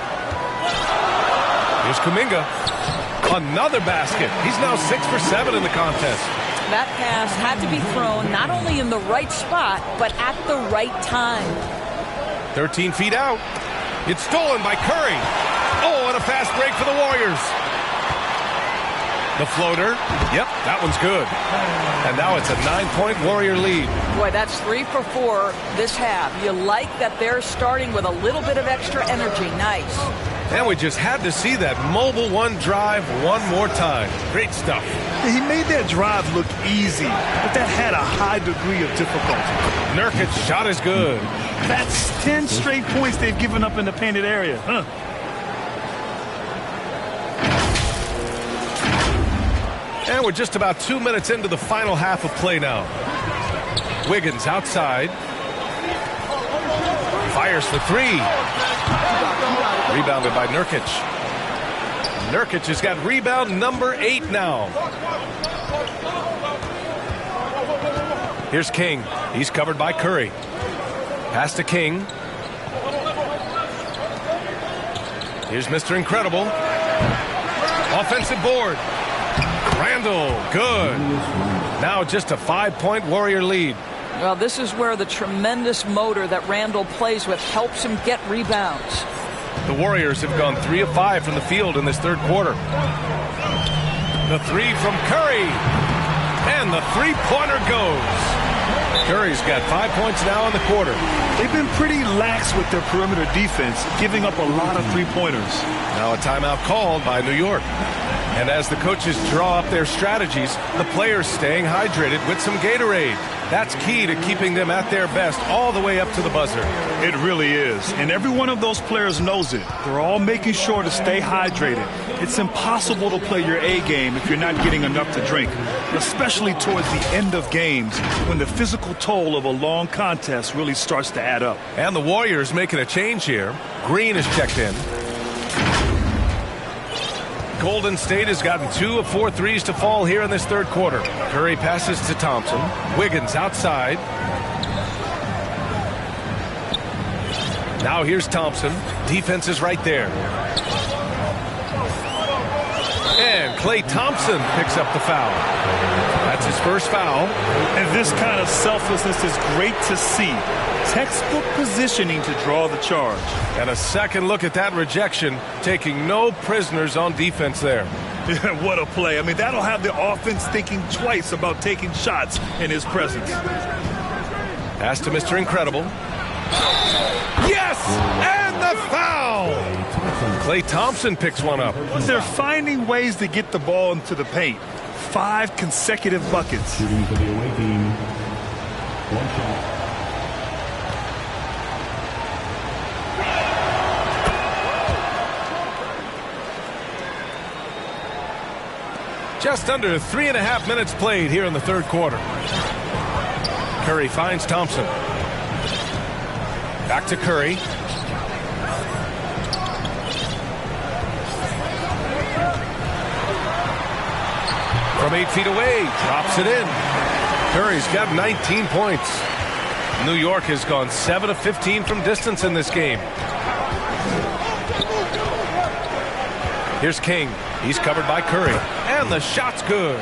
Here's Kuminga. Another basket. He's now 6 for 7 in the contest. That pass had to be thrown not only in the right spot, but at the right time. 13 feet out. It's stolen by Curry. Oh, and a fast break for the Warriors. The floater. Yep, that one's good. And now it's a 9-point Warrior lead. Boy, that's 3 for 4 this half. You like that they're starting with a little bit of extra energy. Nice. And we just had to see that mobile one drive one more time. Great stuff. He made that drive look easy, but that had a high degree of difficulty. Nurkic's shot is good. That's 10 straight points they've given up in the painted area. Huh. And we're just about 2 minutes into the final half of play now. Wiggins outside. Fires for 3. Rebounded by Nurkic. Nurkic has got rebound number 8 now. Here's King. He's covered by Curry. Pass to King. Here's Mr. Incredible. Offensive board. Randle, good. Now just a 5-point Warrior lead. Well, this is where the tremendous motor that Randle plays with helps him get rebounds. The Warriors have gone 3 of 5 from the field in this third quarter. The 3 from Curry. And the three-pointer goes. Curry's got 5 points now in the quarter. They've been pretty lax with their perimeter defense, giving up a lot of three-pointers. Now a timeout called by New York. And as the coaches draw up their strategies, the players staying hydrated with some Gatorade. That's key to keeping them at their best all the way up to the buzzer. It really is. And every one of those players knows it. They're all making sure to stay hydrated. It's impossible to play your A game if you're not getting enough to drink, especially towards the end of games when the physical toll of a long contest really starts to add up. And the Warriors making a change here. Green is checked in. Golden State has gotten 2 of 4 threes to fall here in this third quarter. Curry passes to Thompson. Wiggins outside. Now here's Thompson. Defense is right there. And Klay Thompson picks up the foul. That's his first foul. And this kind of selflessness is great to see. Textbook positioning to draw the charge. And a second look at that rejection, taking no prisoners on defense there. What a play. I mean, that'll have the offense thinking twice about taking shots in his presence. Pass to Mr. Incredible. Yes! And the foul! Klay Thompson picks one up. They're finding ways to get the ball into the paint. 5 consecutive buckets. Shooting for the away team. One shot. Just under 3.5 minutes played here in the third quarter. Curry finds Thompson. Back to Curry. From 8 feet away, drops it in. Curry's got 19 points. New York has gone 7 of 15 from distance in this game. Here's King. He's covered by Curry. And the shot's good.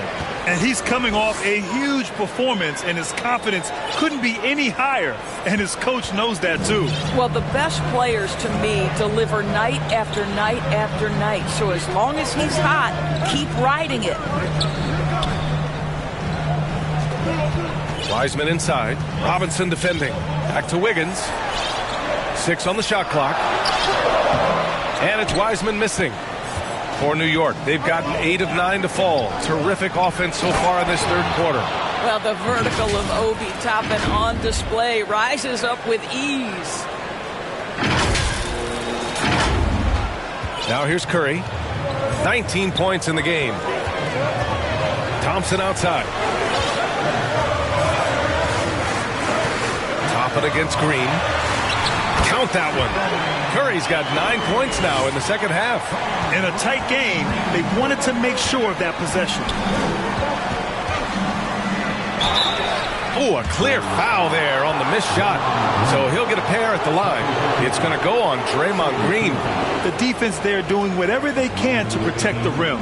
And he's coming off a huge performance, and his confidence couldn't be any higher. And his coach knows that, too. Well, the best players, to me, deliver night after night after night. So as long as he's hot, keep riding it. Wiseman inside. Robinson defending. Back to Wiggins. 6 on the shot clock. And it's Wiseman missing. For New York, they've gotten 8 of 9 to fall. Terrific offense so far in this third quarter. Well, the vertical of Obi Toppin on display rises up with ease. Now here's Curry. 19 points in the game. Thompson outside. Toppin against Green. Count that one. Curry's got 9 points now in the second half. In a tight game, they wanted to make sure of that possession. Oh, a clear foul there on the missed shot. So he'll get a pair at the line. It's going to go on Draymond Green. The defense there doing whatever they can to protect the rim.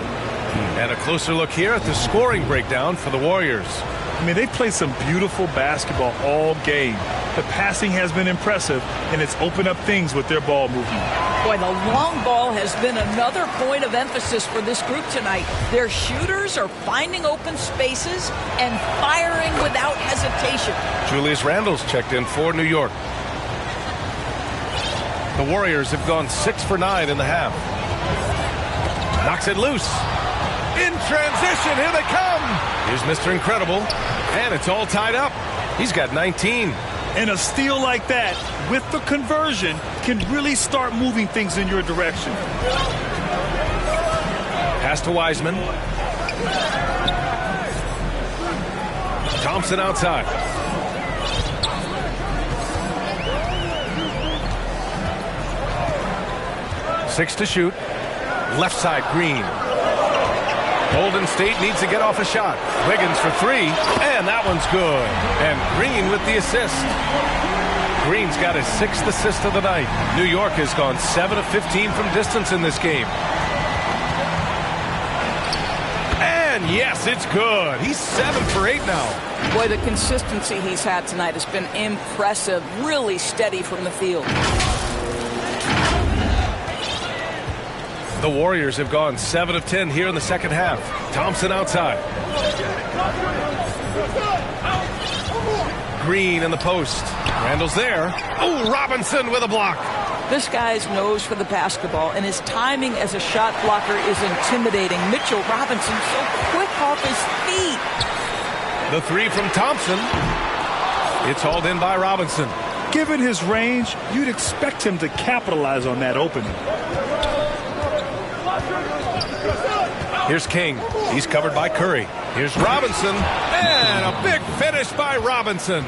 And a closer look here at the scoring breakdown for the Warriors. I mean, they've played some beautiful basketball all game. The passing has been impressive, and it's opened up things with their ball movement. Boy, the long ball has been another point of emphasis for this group tonight. Their shooters are finding open spaces and firing without hesitation. Julius Randle's checked in for New York. The Warriors have gone 6 for 9 in the half. Knocks it loose. In transition, here they come. Here's Mr. Incredible, and it's all tied up. He's got 19. And a steal like that, with the conversion, can really start moving things in your direction. Pass to Wiseman. Thompson outside. Six to shoot. Left side, Green. Golden State needs to get off a shot. Wiggins for 3, and that one's good. And Green with the assist. Green's got his 6th assist of the night. New York has gone 7 of 15 from distance in this game. And yes, it's good. He's 7 for 8 now. Boy, the consistency he's had tonight has been impressive. Really steady from the field. The Warriors have gone 7 of 10 here in the second half. Thompson outside. Green in the post. Randle's there. Oh, Robinson with a block. This guy's nose for the basketball, and his timing as a shot blocker is intimidating. Mitchell Robinson so quick off his feet. The three from Thompson. It's hauled in by Robinson. Given his range, you'd expect him to capitalize on that opening. Here's King. He's covered by Curry. Here's Robinson. And a big finish by Robinson.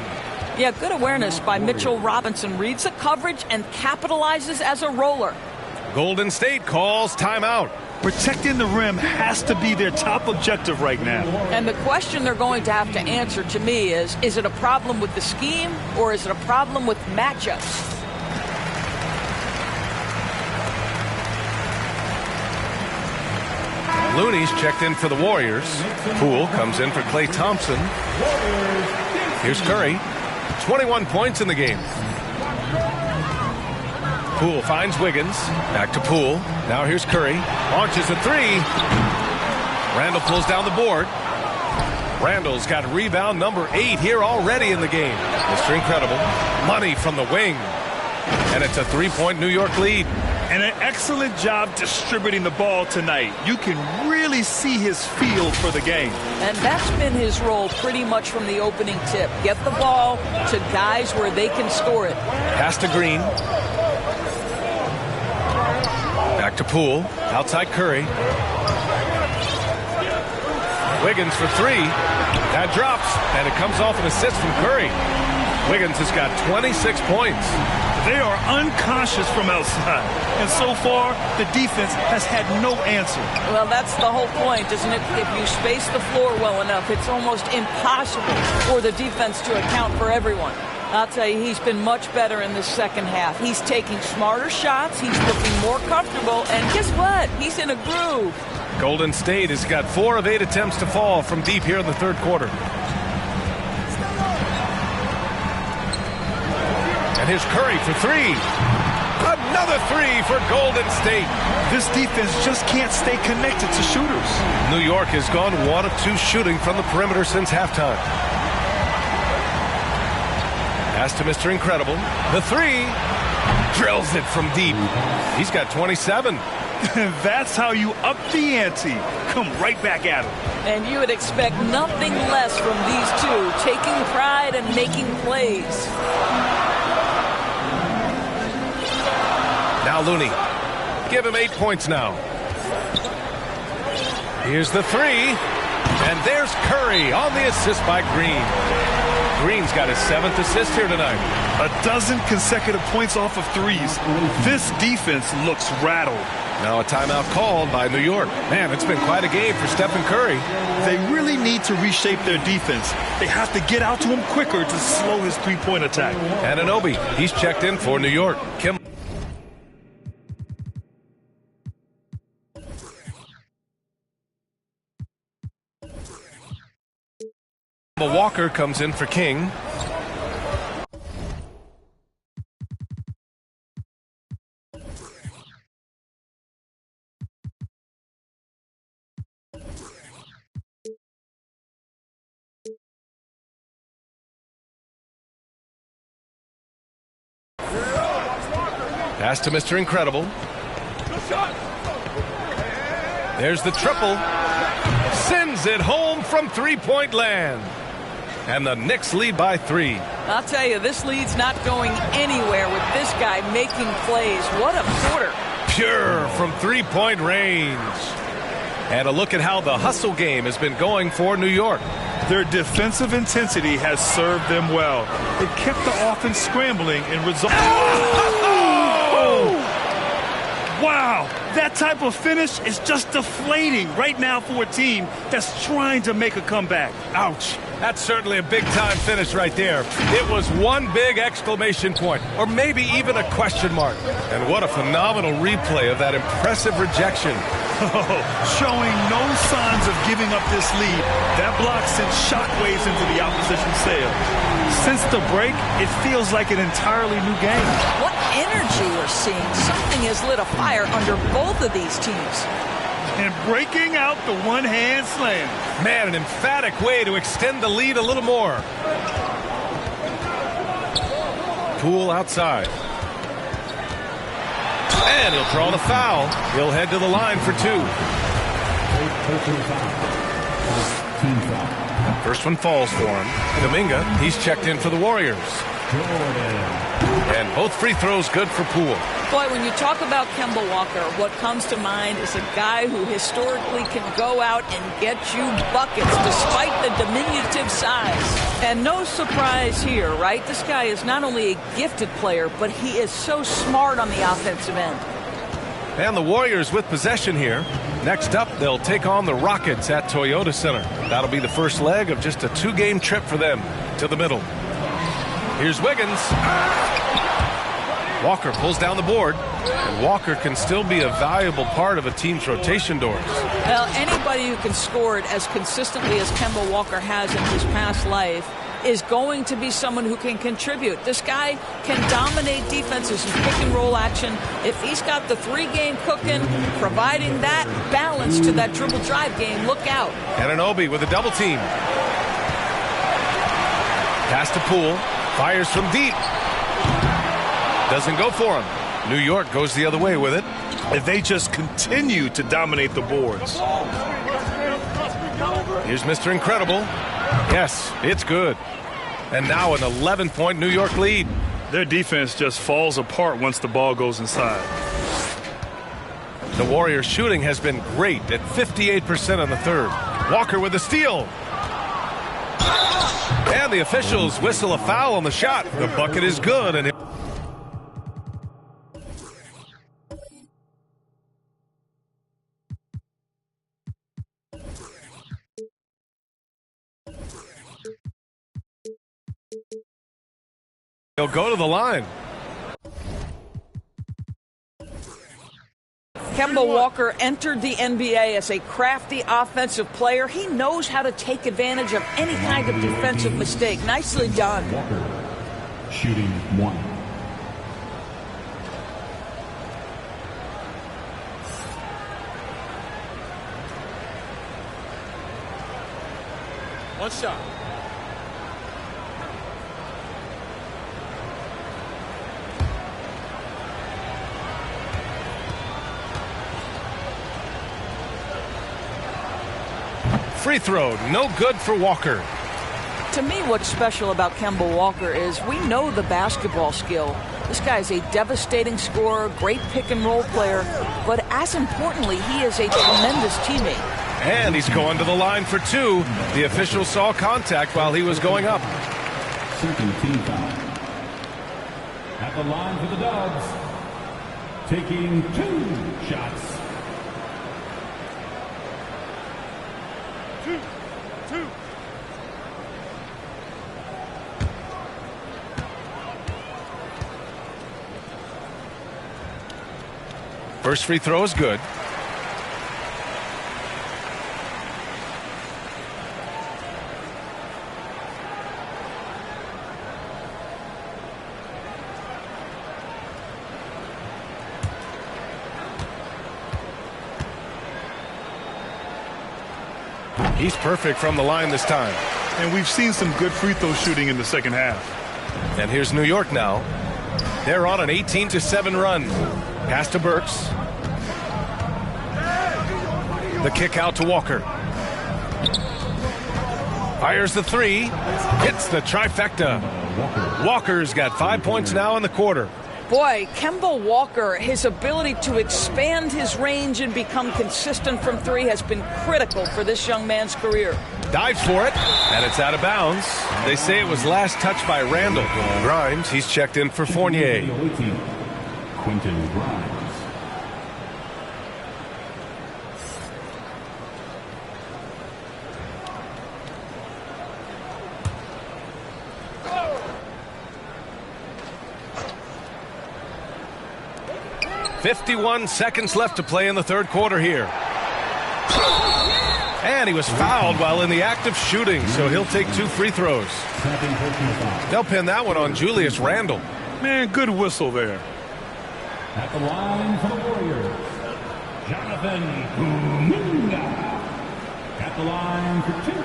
Yeah, good awareness by Mitchell Robinson. Reads the coverage and capitalizes as a roller. Golden State calls timeout. Protecting the rim has to be their top objective right now. And the question they're going to have to answer to me is it a problem with the scheme or is it a problem with matchups? Looney's checked in for the Warriors. Poole comes in for Klay Thompson. Here's Curry. 21 points in the game. Poole finds Wiggins. Back to Poole. Now here's Curry. Launches a three. Randall pulls down the board. Randall's got rebound number 8 here already in the game. Mr. Incredible. Money from the wing. And it's a 3-point New York lead. And an excellent job distributing the ball tonight. You can really see his feel for the game. And that's been his role pretty much from the opening tip. Get the ball to guys where they can score it. Pass to Green. Back to Poole. Outside Curry. Wiggins for 3. That drops. And it comes off an assist from Curry. Wiggins has got 26 points. They are unconscious from outside. And so far, the defense has had no answer. Well, that's the whole point, isn't it? If you space the floor well enough, it's almost impossible for the defense to account for everyone. I'll tell you, he's been much better in the second half. He's taking smarter shots. He's looking more comfortable. And guess what? He's in a groove. Golden State has got 4 of 8 attempts to fall from deep here in the third quarter. And here's Curry for 3. Another 3 for Golden State. This defense just can't stay connected to shooters. New York has gone 1 of 2 shooting from the perimeter since halftime. Pass to Mr. Incredible. The 3. Drills it from deep. He's got 27. That's how you up the ante. Come right back at him. And you would expect nothing less from these two, taking pride and making plays. Now Looney. Give him 8 points now. Here's the 3. And there's Curry on the assist by Green. Green's got his 7th assist here tonight. 12 consecutive points off of threes. This defense looks rattled. Now a timeout called by New York. Man, it's been quite a game for Stephen Curry. They really need to reshape their defense. They have to get out to him quicker to slow his three-point attack. Anunoby, he's checked in for New York. Walker comes in for King. Pass to Mr. Incredible. There's the triple. Sends it home from three-point land. And the Knicks lead by 3. I'll tell you, this lead's not going anywhere with this guy making plays. What a quarter. Pure from three-point range. And a look at how the hustle game has been going for New York. Their defensive intensity has served them well. It kept the offense scrambling and resulted. Wow, that type of finish is just deflating right now for a team that's trying to make a comeback. Ouch. That's certainly a big-time finish right there. It was one big exclamation point, or maybe even a question mark. And what a phenomenal replay of that impressive rejection. Showing no signs of giving up this lead. That block sent shockwaves into the opposition sail. Since the break, it feels like an entirely new game. What energy we're seeing. Something has lit a fire under both of these teams. And breaking out the one-hand slam. Man, an emphatic way to extend the lead a little more. Poole outside. And he'll draw the foul. He'll head to the line for 2. First one falls for him. Kuminga, he's checked in for the Warriors. And both free throws good for Poole. Boy, when you talk about Kemba Walker, what comes to mind is a guy who historically can go out and get you buckets despite the diminutive size. And no surprise here, right? This guy is not only a gifted player, but he is so smart on the offensive end. And the Warriors with possession here. Next up, they'll take on the Rockets at Toyota Center. That'll be the first leg of just a 2-game trip for them to the middle. Here's Wiggins. Walker pulls down the board, and Walker can still be a valuable part of a team's rotation doors. Well, anybody who can score it as consistently as Kemba Walker has in his past life is going to be someone who can contribute. This guy can dominate defenses in pick and roll action. If he's got the 3-game cooking, providing that balance to that dribble drive game, look out. Anunoby with a double team. Pass to Poole. Fires from deep. Doesn't go for him. New York goes the other way with it. If they just continue to dominate the boards. Here's Mr. Incredible. Yes, it's good. And now an 11-point New York lead. Their defense just falls apart once the ball goes inside. The Warriors' shooting has been great at 58% in the third. Walker with a steal. And the officials whistle a foul on the shot. The bucket is good. And he'll go to the line. Kemba Walker entered the NBA as a crafty offensive player. He knows how to take advantage of any kind of defensive mistake. Nicely done. Walker, shooting 1. One shot. Free throw, no good for Walker. To me, what's special about Kemba Walker is we know the basketball skill. This guy is a devastating scorer, great pick and roll player, but as importantly, he is a tremendous teammate. And he's going to the line for 2. The official saw contact while he was going up. Second team foul. At the line for the Dubs. Taking 2 shots. Two. First free throw is good. He's perfect from the line this time. And we've seen some good free throw shooting in the second half. And here's New York now. They're on an 18-7 run. Pass to Burks. The kick out to Walker. Fires the 3. Hits the trifecta. Walker's got 5 points now in the quarter. Boy, Kemba Walker, his ability to expand his range and become consistent from 3 has been critical for this young man's career. Dives for it, and it's out of bounds. They say it was last touched by Randall. Grimes, he's checked in for Fournier. Quentin Grimes. .51 seconds left to play in the third quarter here. And he was fouled while in the act of shooting, so he'll take 2 free throws. They'll pin that one on Julius Randle. Man, good whistle there. At the line for the Warriors, Jonathan Kuminga. At the line for 2.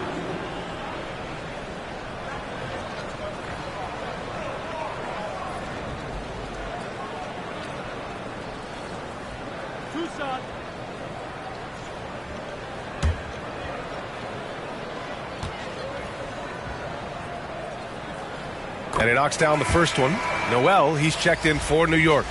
And he knocks down the first one. Noel, he's checked in for New York.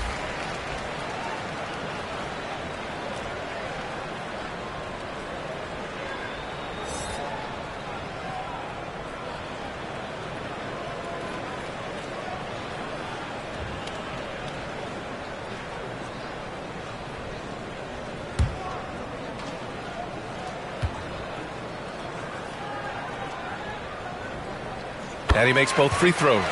And he makes both free throws.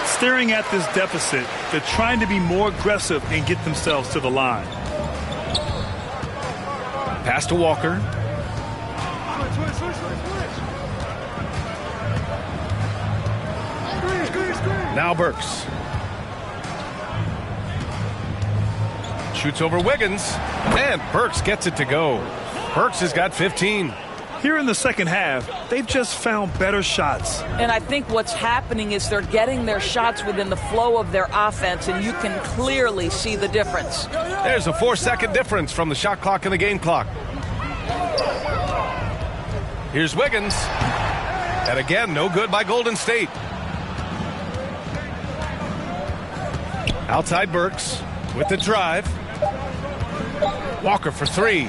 Staring at this deficit, they're trying to be more aggressive and get themselves to the line. Pass to Walker. Now Burks. Shoots over Wiggins. And Burks gets it to go. Burks has got 15. Here in the second half, they've just found better shots. And I think what's happening is they're getting their shots within the flow of their offense, and you can clearly see the difference. There's a 4-second difference from the shot clock and the game clock. Here's Wiggins. And again, no good by Golden State. Outside Burks with the drive. Walker for three.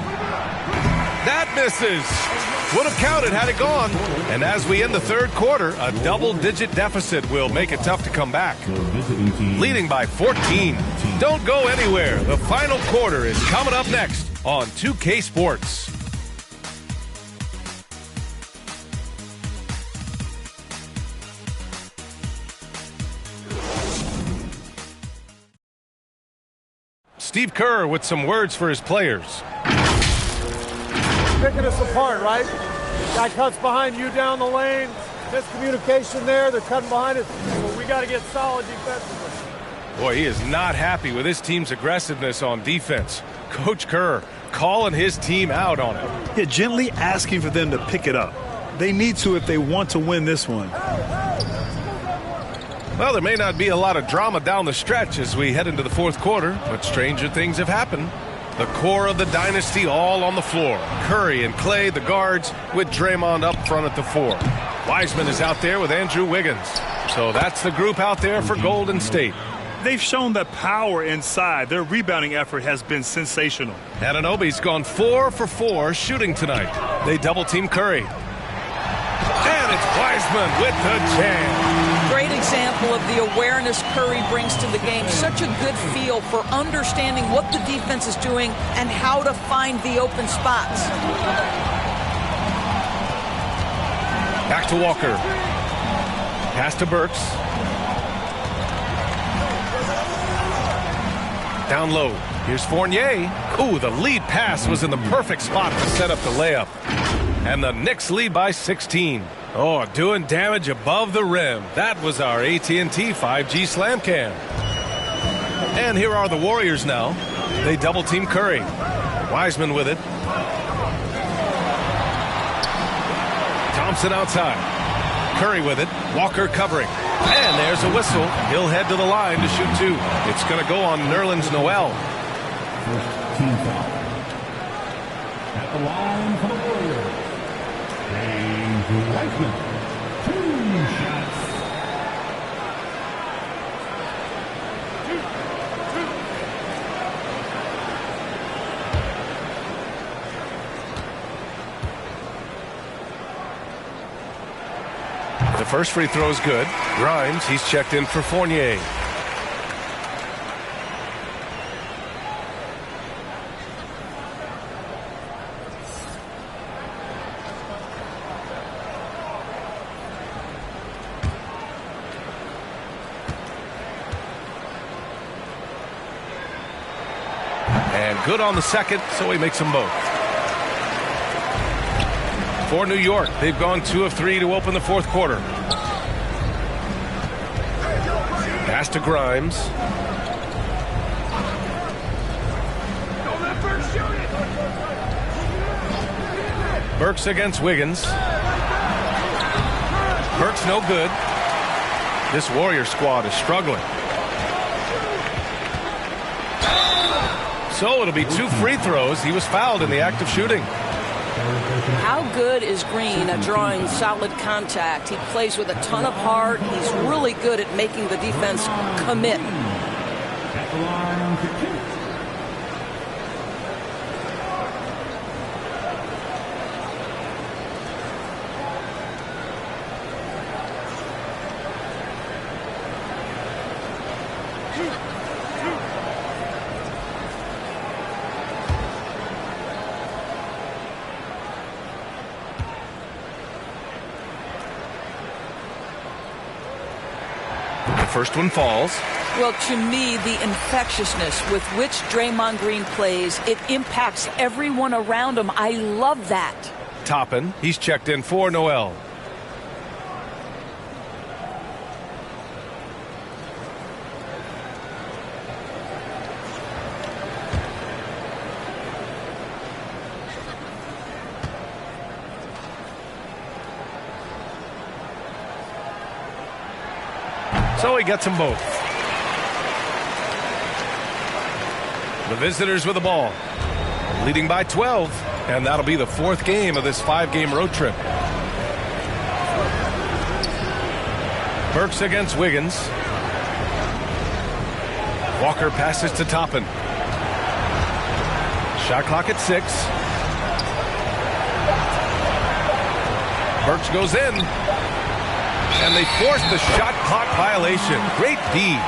That misses. Would have counted had it gone. And as we end the third quarter, a double-digit deficit will make it tough to come back. Leading by 14. Don't go anywhere. The final quarter is coming up next on 2K Sports. Steve Kerr with some words for his players. Picking us apart, right? Guy cuts behind you down the lane. Miscommunication there. They're cutting behind us. But we got to get solid defensively. Boy, he is not happy with his team's aggressiveness on defense. Coach Kerr calling his team out on it. Yeah, gently asking for them to pick it up. They need to if they want to win this one. Well, there may not be a lot of drama down the stretch as we head into the fourth quarter, but stranger things have happened. The core of the dynasty all on the floor. Curry and Clay, the guards, with Draymond up front at the four. Wiseman is out there with Andrew Wiggins. So that's the group out there for Golden State. They've shown the power inside. Their rebounding effort has been sensational. Anunoby's gone 4 for 4 shooting tonight. They double-team Curry. And it's Wiseman with the jam. Great example of the awareness Curry brings to the game. Such a good feel for understanding what the defense is doing and how to find the open spots. Back to Walker. Pass to Burks. Down low. Here's Fournier. Ooh, the lead pass was in the perfect spot to set up the layup. And the Knicks lead by 16. Oh, doing damage above the rim. That was our AT&T 5G Slam Cam. And here are the Warriors now. They double-team Curry. Wiseman with it. Thompson outside. Curry with it. Walker covering. And there's a whistle. He'll head to the line to shoot two. It's going to go on Nerlens Noel. First team foul. At the line for the Warriors. James Wiseman. 2 shots. The first free throw is good. Grimes, he's checked in for Fournier. And good on the second, so he makes them both. For New York, they've gone 2 of 3 to open the fourth quarter. Pass to Grimes. Burks against Wiggins. Burks no good. This Warrior squad is struggling. So it'll be 2 free throws. He was fouled in the act of shooting. How good is Green at drawing solid contact? He plays with a ton of heart. He's really good at making the defense commit. At the line for 2. First one falls. Well, to me, the infectiousness with which Draymond Green plays, it impacts everyone around him. I love that. Toppin, he's checked in for Noel. So he gets them both. The visitors with the ball, leading by 12, and that'll be the 4th game of this 5-game road trip. Burks against Wiggins. Walker passes to Toppin. Shot clock at 6. Burks goes in. And they force the shot clock violation. Great D.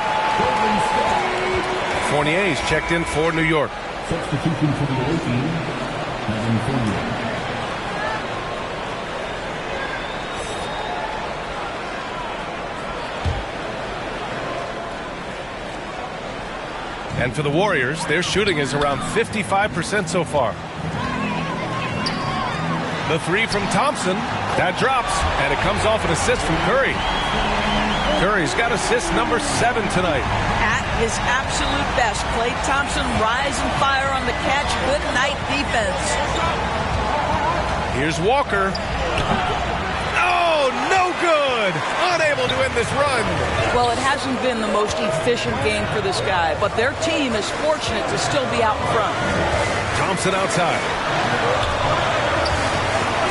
Fournier's checked in for New York. Substitution for the away team, Evan Fournier. And for the Warriors, their shooting is around 55% so far. The 3 from Thompson. That drops, and it comes off an assist from Curry. Curry's got assist number 7 tonight. At his absolute best, Klay Thompson rise and fire on the catch. Good night defense. Here's Walker. Oh, no good! Unable to end this run. Well, it hasn't been the most efficient game for this guy, but their team is fortunate to still be out in front. Thompson outside.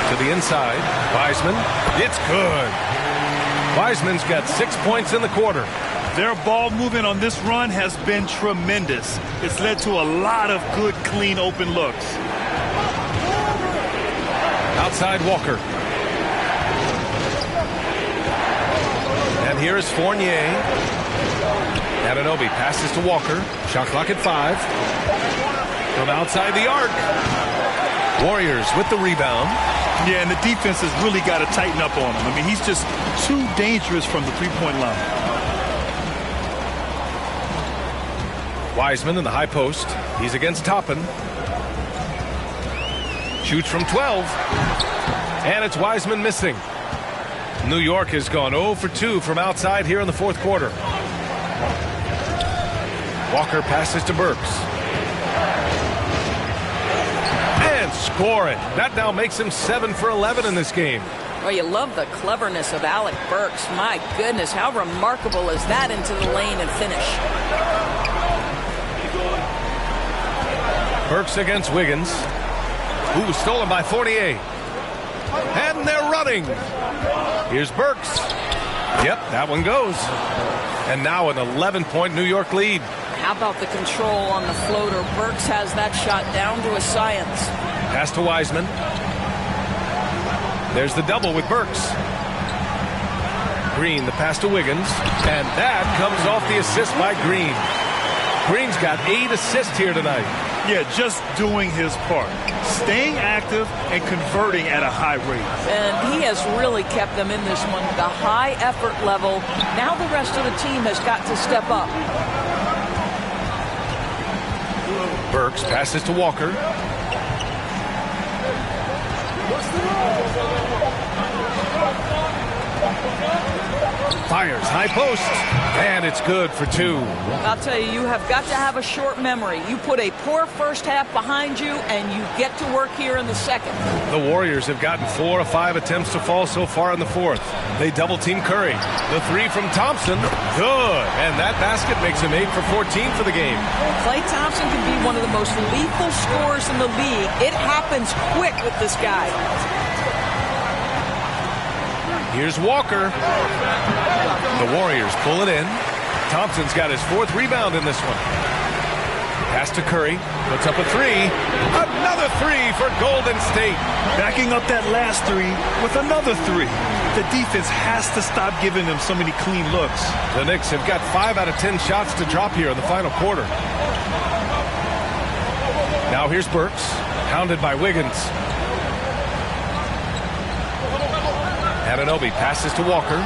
To the inside, Wiseman. It's good. Wiseman's got 6 points in the quarter. Their ball movement on this run has been tremendous. It's led to a lot of good, clean, open looks. Outside Walker. And here is Fournier. Anunoby passes to Walker. Shot clock at 5. From outside the arc. Warriors with the rebound. Yeah, and the defense has really got to tighten up on him. I mean, he's just too dangerous from the three-point line. Wiseman in the high post. He's against Toppin. Shoots from 12. And it's Wiseman missing. New York has gone 0 for 2 from outside here in the 4th quarter. Walker passes to Burks. Score it. That now makes him 7 for 11 in this game. Well, you love the cleverness of Alec Burks. My goodness, how remarkable is that into the lane and finish? Burks against Wiggins. Ooh, stolen by Fournier. And they're running. Here's Burks. Yep, that one goes. And now an 11-point New York lead. How about the control on the floater? Burks has that shot down to a science. Pass to Wiseman. There's the double with Burks. Green, the pass to Wiggins. And that comes off the assist by Green. Green's got 8 assists here tonight. Yeah, just doing his part. Staying active and converting at a high rate. And he has really kept them in this one. The high effort level. Now the rest of the team has got to step up. Burks passes to Walker. Fires high post. And it's good for 2. I'll tell you, you have got to have a short memory. You put a poor first half behind you, and you get to work here in the second. The Warriors have gotten 4 of 5 attempts to fall so far in the fourth. They double-team Curry. The 3 from Thompson. Good. And that basket makes him 8 for 14 for the game. Klay Thompson can be one of the most lethal scorers in the league. It happens quick with this guy. Here's Walker. The Warriors pull it in. Thompson's got his 4th rebound in this one. Pass to Curry. Puts up a 3. Another 3 for Golden State. Backing up that last 3 with another 3. The defense has to stop giving them so many clean looks. The Knicks have got 5 out of 10 shots to drop here in the final quarter. Now here's Burks. Hounded by Wiggins. Anunoby passes to Walker.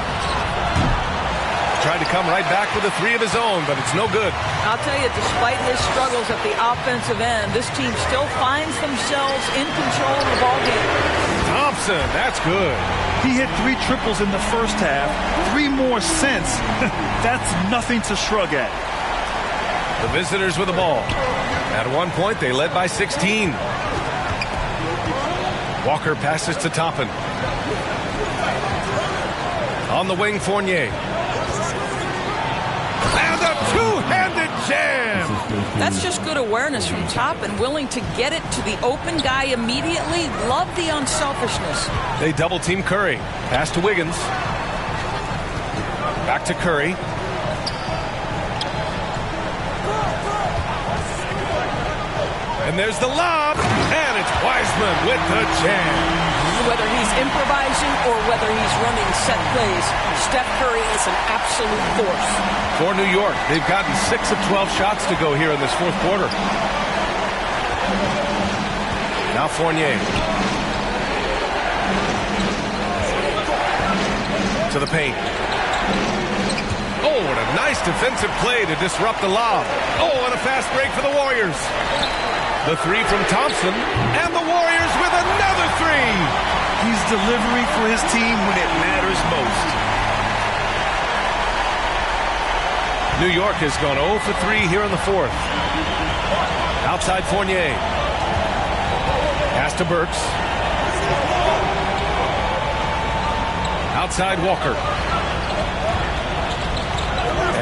Tried to come right back with a 3 of his own, but it's no good. I'll tell you, despite his struggles at the offensive end, this team still finds themselves in control of the ball game. Thompson, that's good. He hit 3 triples in the first half, 3 more since. That's nothing to shrug at. The visitors with the ball. At one point, they led by 16. Walker passes to Toppin. On the wing, Fournier. And a two-handed jam! That's just good awareness from Toppin, willing to get it to the open guy immediately. Love the unselfishness. They double-team Curry. Pass to Wiggins. Back to Curry. And there's the lob. And it's Wiseman with the jam. Whether he's improvising or whether he's running set plays, Steph Curry is an absolute force. For New York, they've gotten 6 of 12 shots to go here in this fourth quarter. Now Fournier. To the paint. Oh, what a nice defensive play to disrupt the lob. Oh, and a fast break for the Warriors. The 3 from Thompson, and the Warriors with another 3. He's delivering for his team when it matters most. New York has gone 0 for 3 here in the fourth. Outside Fournier. Pass to Burks. Outside Walker.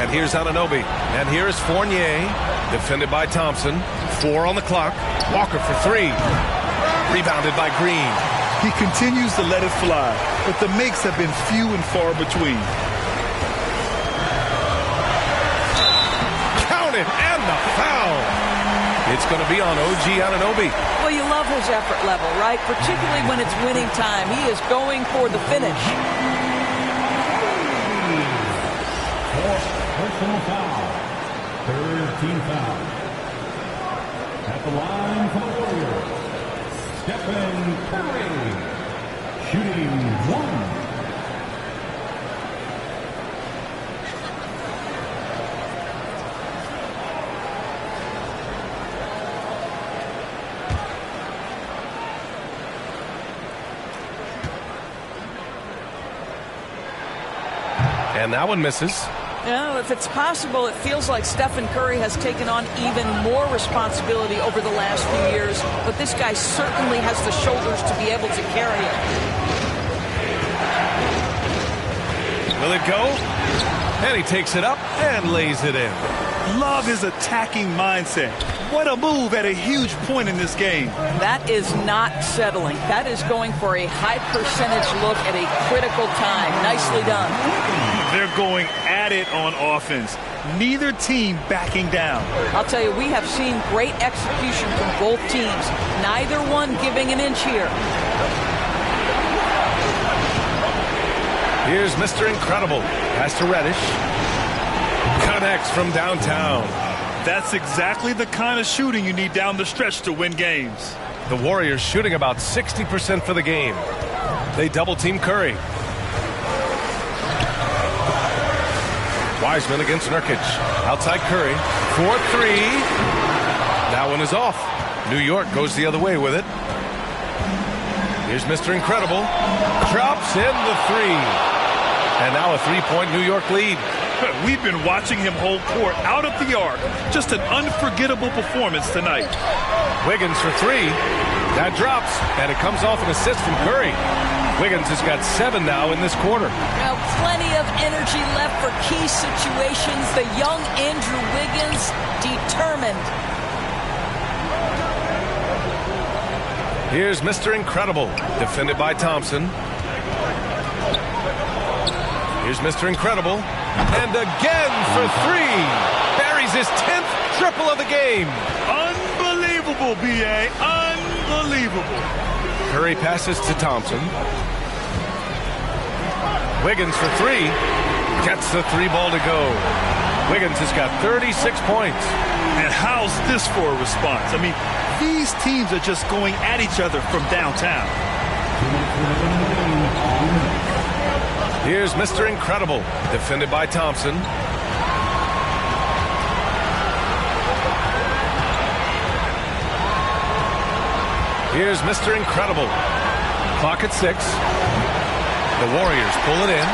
And here's Anunoby. And here's Fournier. Defended by Thompson. 4 on the clock. Walker for 3. Rebounded by Green. He continues to let it fly, but the makes have been few and far between. Count it, and the foul. It's going to be on OG Anunoby. Well, you love his effort level, right? Particularly when it's winning time. He is going for the finish. Personal foul. 3rd team foul. At the line for the Warriors, Stephen Curry, shooting 1. And that one misses. Well, if it's possible, it feels like Stephen Curry has taken on even more responsibility over the last few years, but this guy certainly has the shoulders to be able to carry it. Will it go? And he takes it up and lays it in. Love his attacking mindset. What a move at a huge point in this game. That is not settling. That is going for a high percentage look at a critical time. Nicely done. They're going at it on offense. Neither team backing down. I'll tell you, we have seen great execution from both teams. Neither one giving an inch here. Here's Mr. Incredible. Pass to Reddish. Connects from downtown. That's exactly the kind of shooting you need down the stretch to win games. The Warriors shooting about 60% for the game. They double-team Curry. Wiseman against Nurkic. Outside Curry. 4-3. That one is off. New York goes the other way with it. Here's Mr. Incredible. Drops in the 3. And now a three-point New York lead. We've been watching him hold court out of the arc. Just an unforgettable performance tonight. Wiggins for three. That drops, and it comes off an assist from Curry. Wiggins has got 7 now in this quarter. Now, plenty of energy left for key situations. The young Andrew Wiggins, determined. Here's Mr. Incredible, defended by Thompson. Here's Mr. Incredible, and again for three. Buries his 10th triple of the game. Unbelievable, B.A. Unbelievable. Curry passes to Thompson. Wiggins for three. Gets the three ball to go. Wiggins has got 36 points. And how's this for a response? I mean, these teams are just going at each other from downtown. Here's Mr. Incredible, defended by Thompson. Here's Mr. Incredible. Clock at 6. The Warriors pull it in.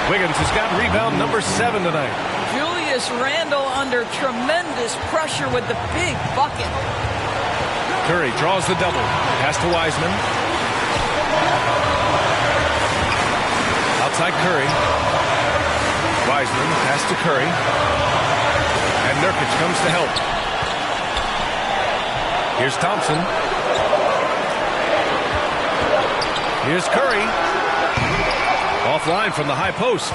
Wiggins has got rebound number 7 tonight. Julius Randle under tremendous pressure with the big bucket. Curry draws the double. Pass to Wiseman. Outside Curry. Wiseman pass to Curry. And Nurkic comes to help. Here's Thompson. Here's Curry. Offline from the high post.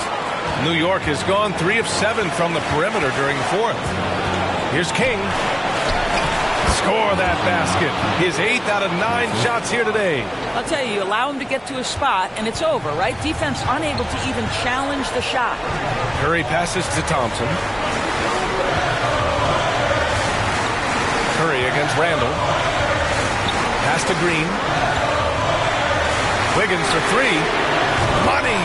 New York has gone 3 of 7 from the perimeter during the fourth. Here's King. Score that basket. His 8th out of 9 shots here today. I'll tell you, allow him to get to a spot, and it's over, right? Defense unable to even challenge the shot. Curry passes to Thompson. Curry against Randle. Pass to Green. Wiggins for three. Money.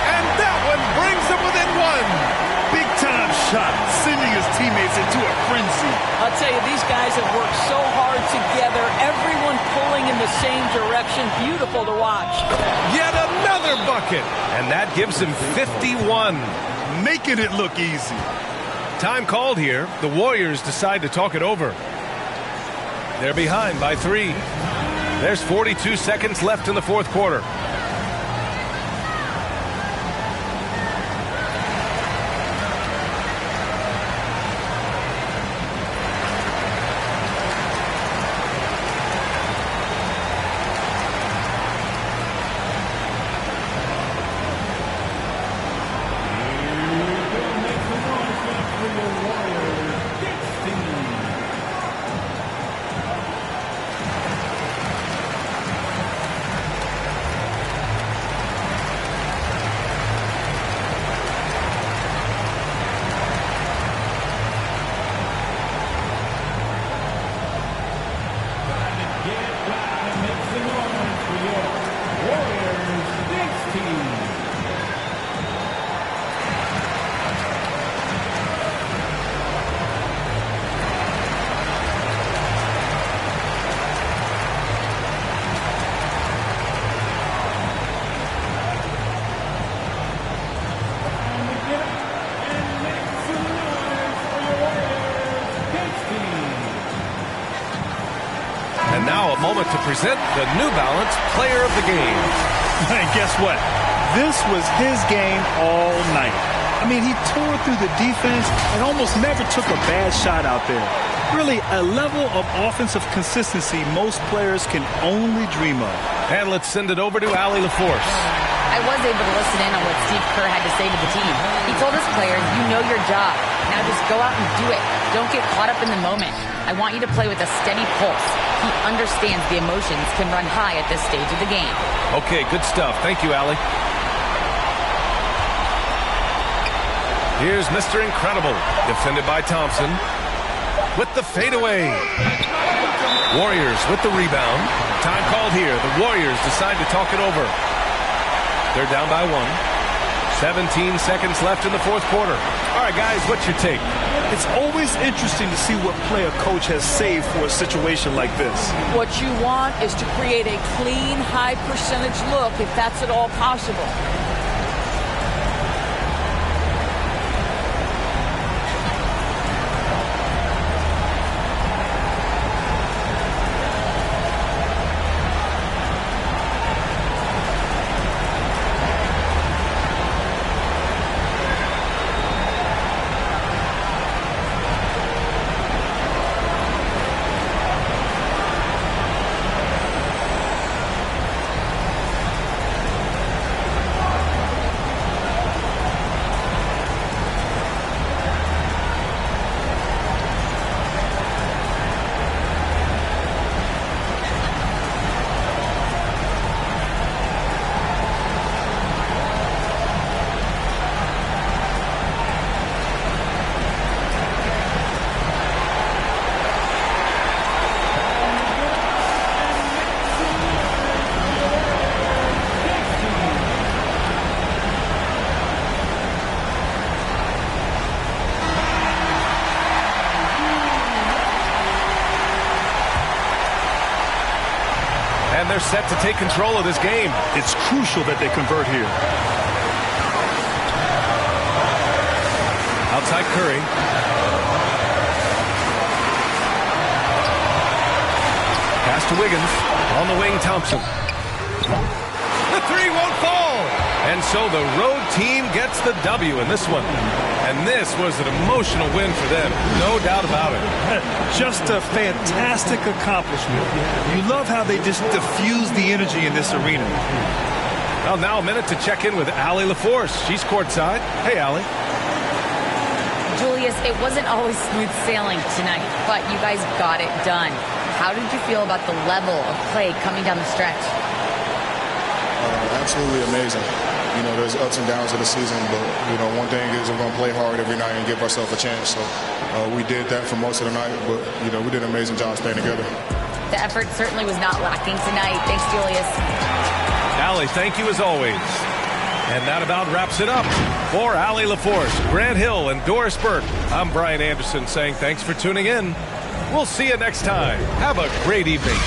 And that one brings them within 1. Big-time shot, sending his teammates into a frenzy. I'll tell you, these guys have worked so hard together. Everyone pulling in the same direction. Beautiful to watch. Yet another bucket. And that gives him 51. Making it look easy. Time called here. The Warriors decide to talk it over. They're behind by 3. There's 42 seconds left in the fourth quarter. Moment to present the New Balance Player of the Game. And guess what? This was his game all night. I mean, he tore through the defense and almost never took a bad shot out there. Really, a level of offensive consistency most players can only dream of. And let's send it over to Allie LaForce. I was able to listen in on what Steve Kerr had to say to the team. He told his players, you know your job. Now just go out and do it. Don't get caught up in the moment. I want you to play with a steady pulse. He understands the emotions can run high at this stage of the game. Okay, good stuff. Thank you, Allie. Here's Mr. Incredible, defended by Thompson. With the fadeaway. Warriors with the rebound. Time called here. The Warriors decide to talk it over. They're down by 1. 17 seconds left in the fourth quarter. All right, guys, what's your take? It's always interesting to see what play a coach has saved for a situation like this. What you want is to create a clean, high percentage look if that's at all possible. they're set to take control of this game. It's crucial that they convert here. Outside Curry. Pass to Wiggins. On the wing, Thompson. The three won't fall. And so the road team gets the W in this one. And this was an emotional win for them. No doubt about it. Just a fantastic accomplishment. You love how they just diffuse the energy in this arena. Well, now a minute to check in with Allie LaForce. She's courtside. Hey, Allie. Julius, it wasn't always smooth sailing tonight, but you guys got it done. How did you feel about the level of play coming down the stretch? Absolutely amazing. You know, there's ups and downs of the season, but, you know, one thing is we're going to play hard every night and give ourselves a chance. So we did that for most of the night, but, you know, we did an amazing job staying together. The effort certainly was not lacking tonight. Thanks, Julius. Allie, thank you as always. And that about wraps it up. For Allie LaForce, Grant Hill, and Doris Burke, I'm Brian Anderson saying thanks for tuning in. We'll see you next time. Have a great evening.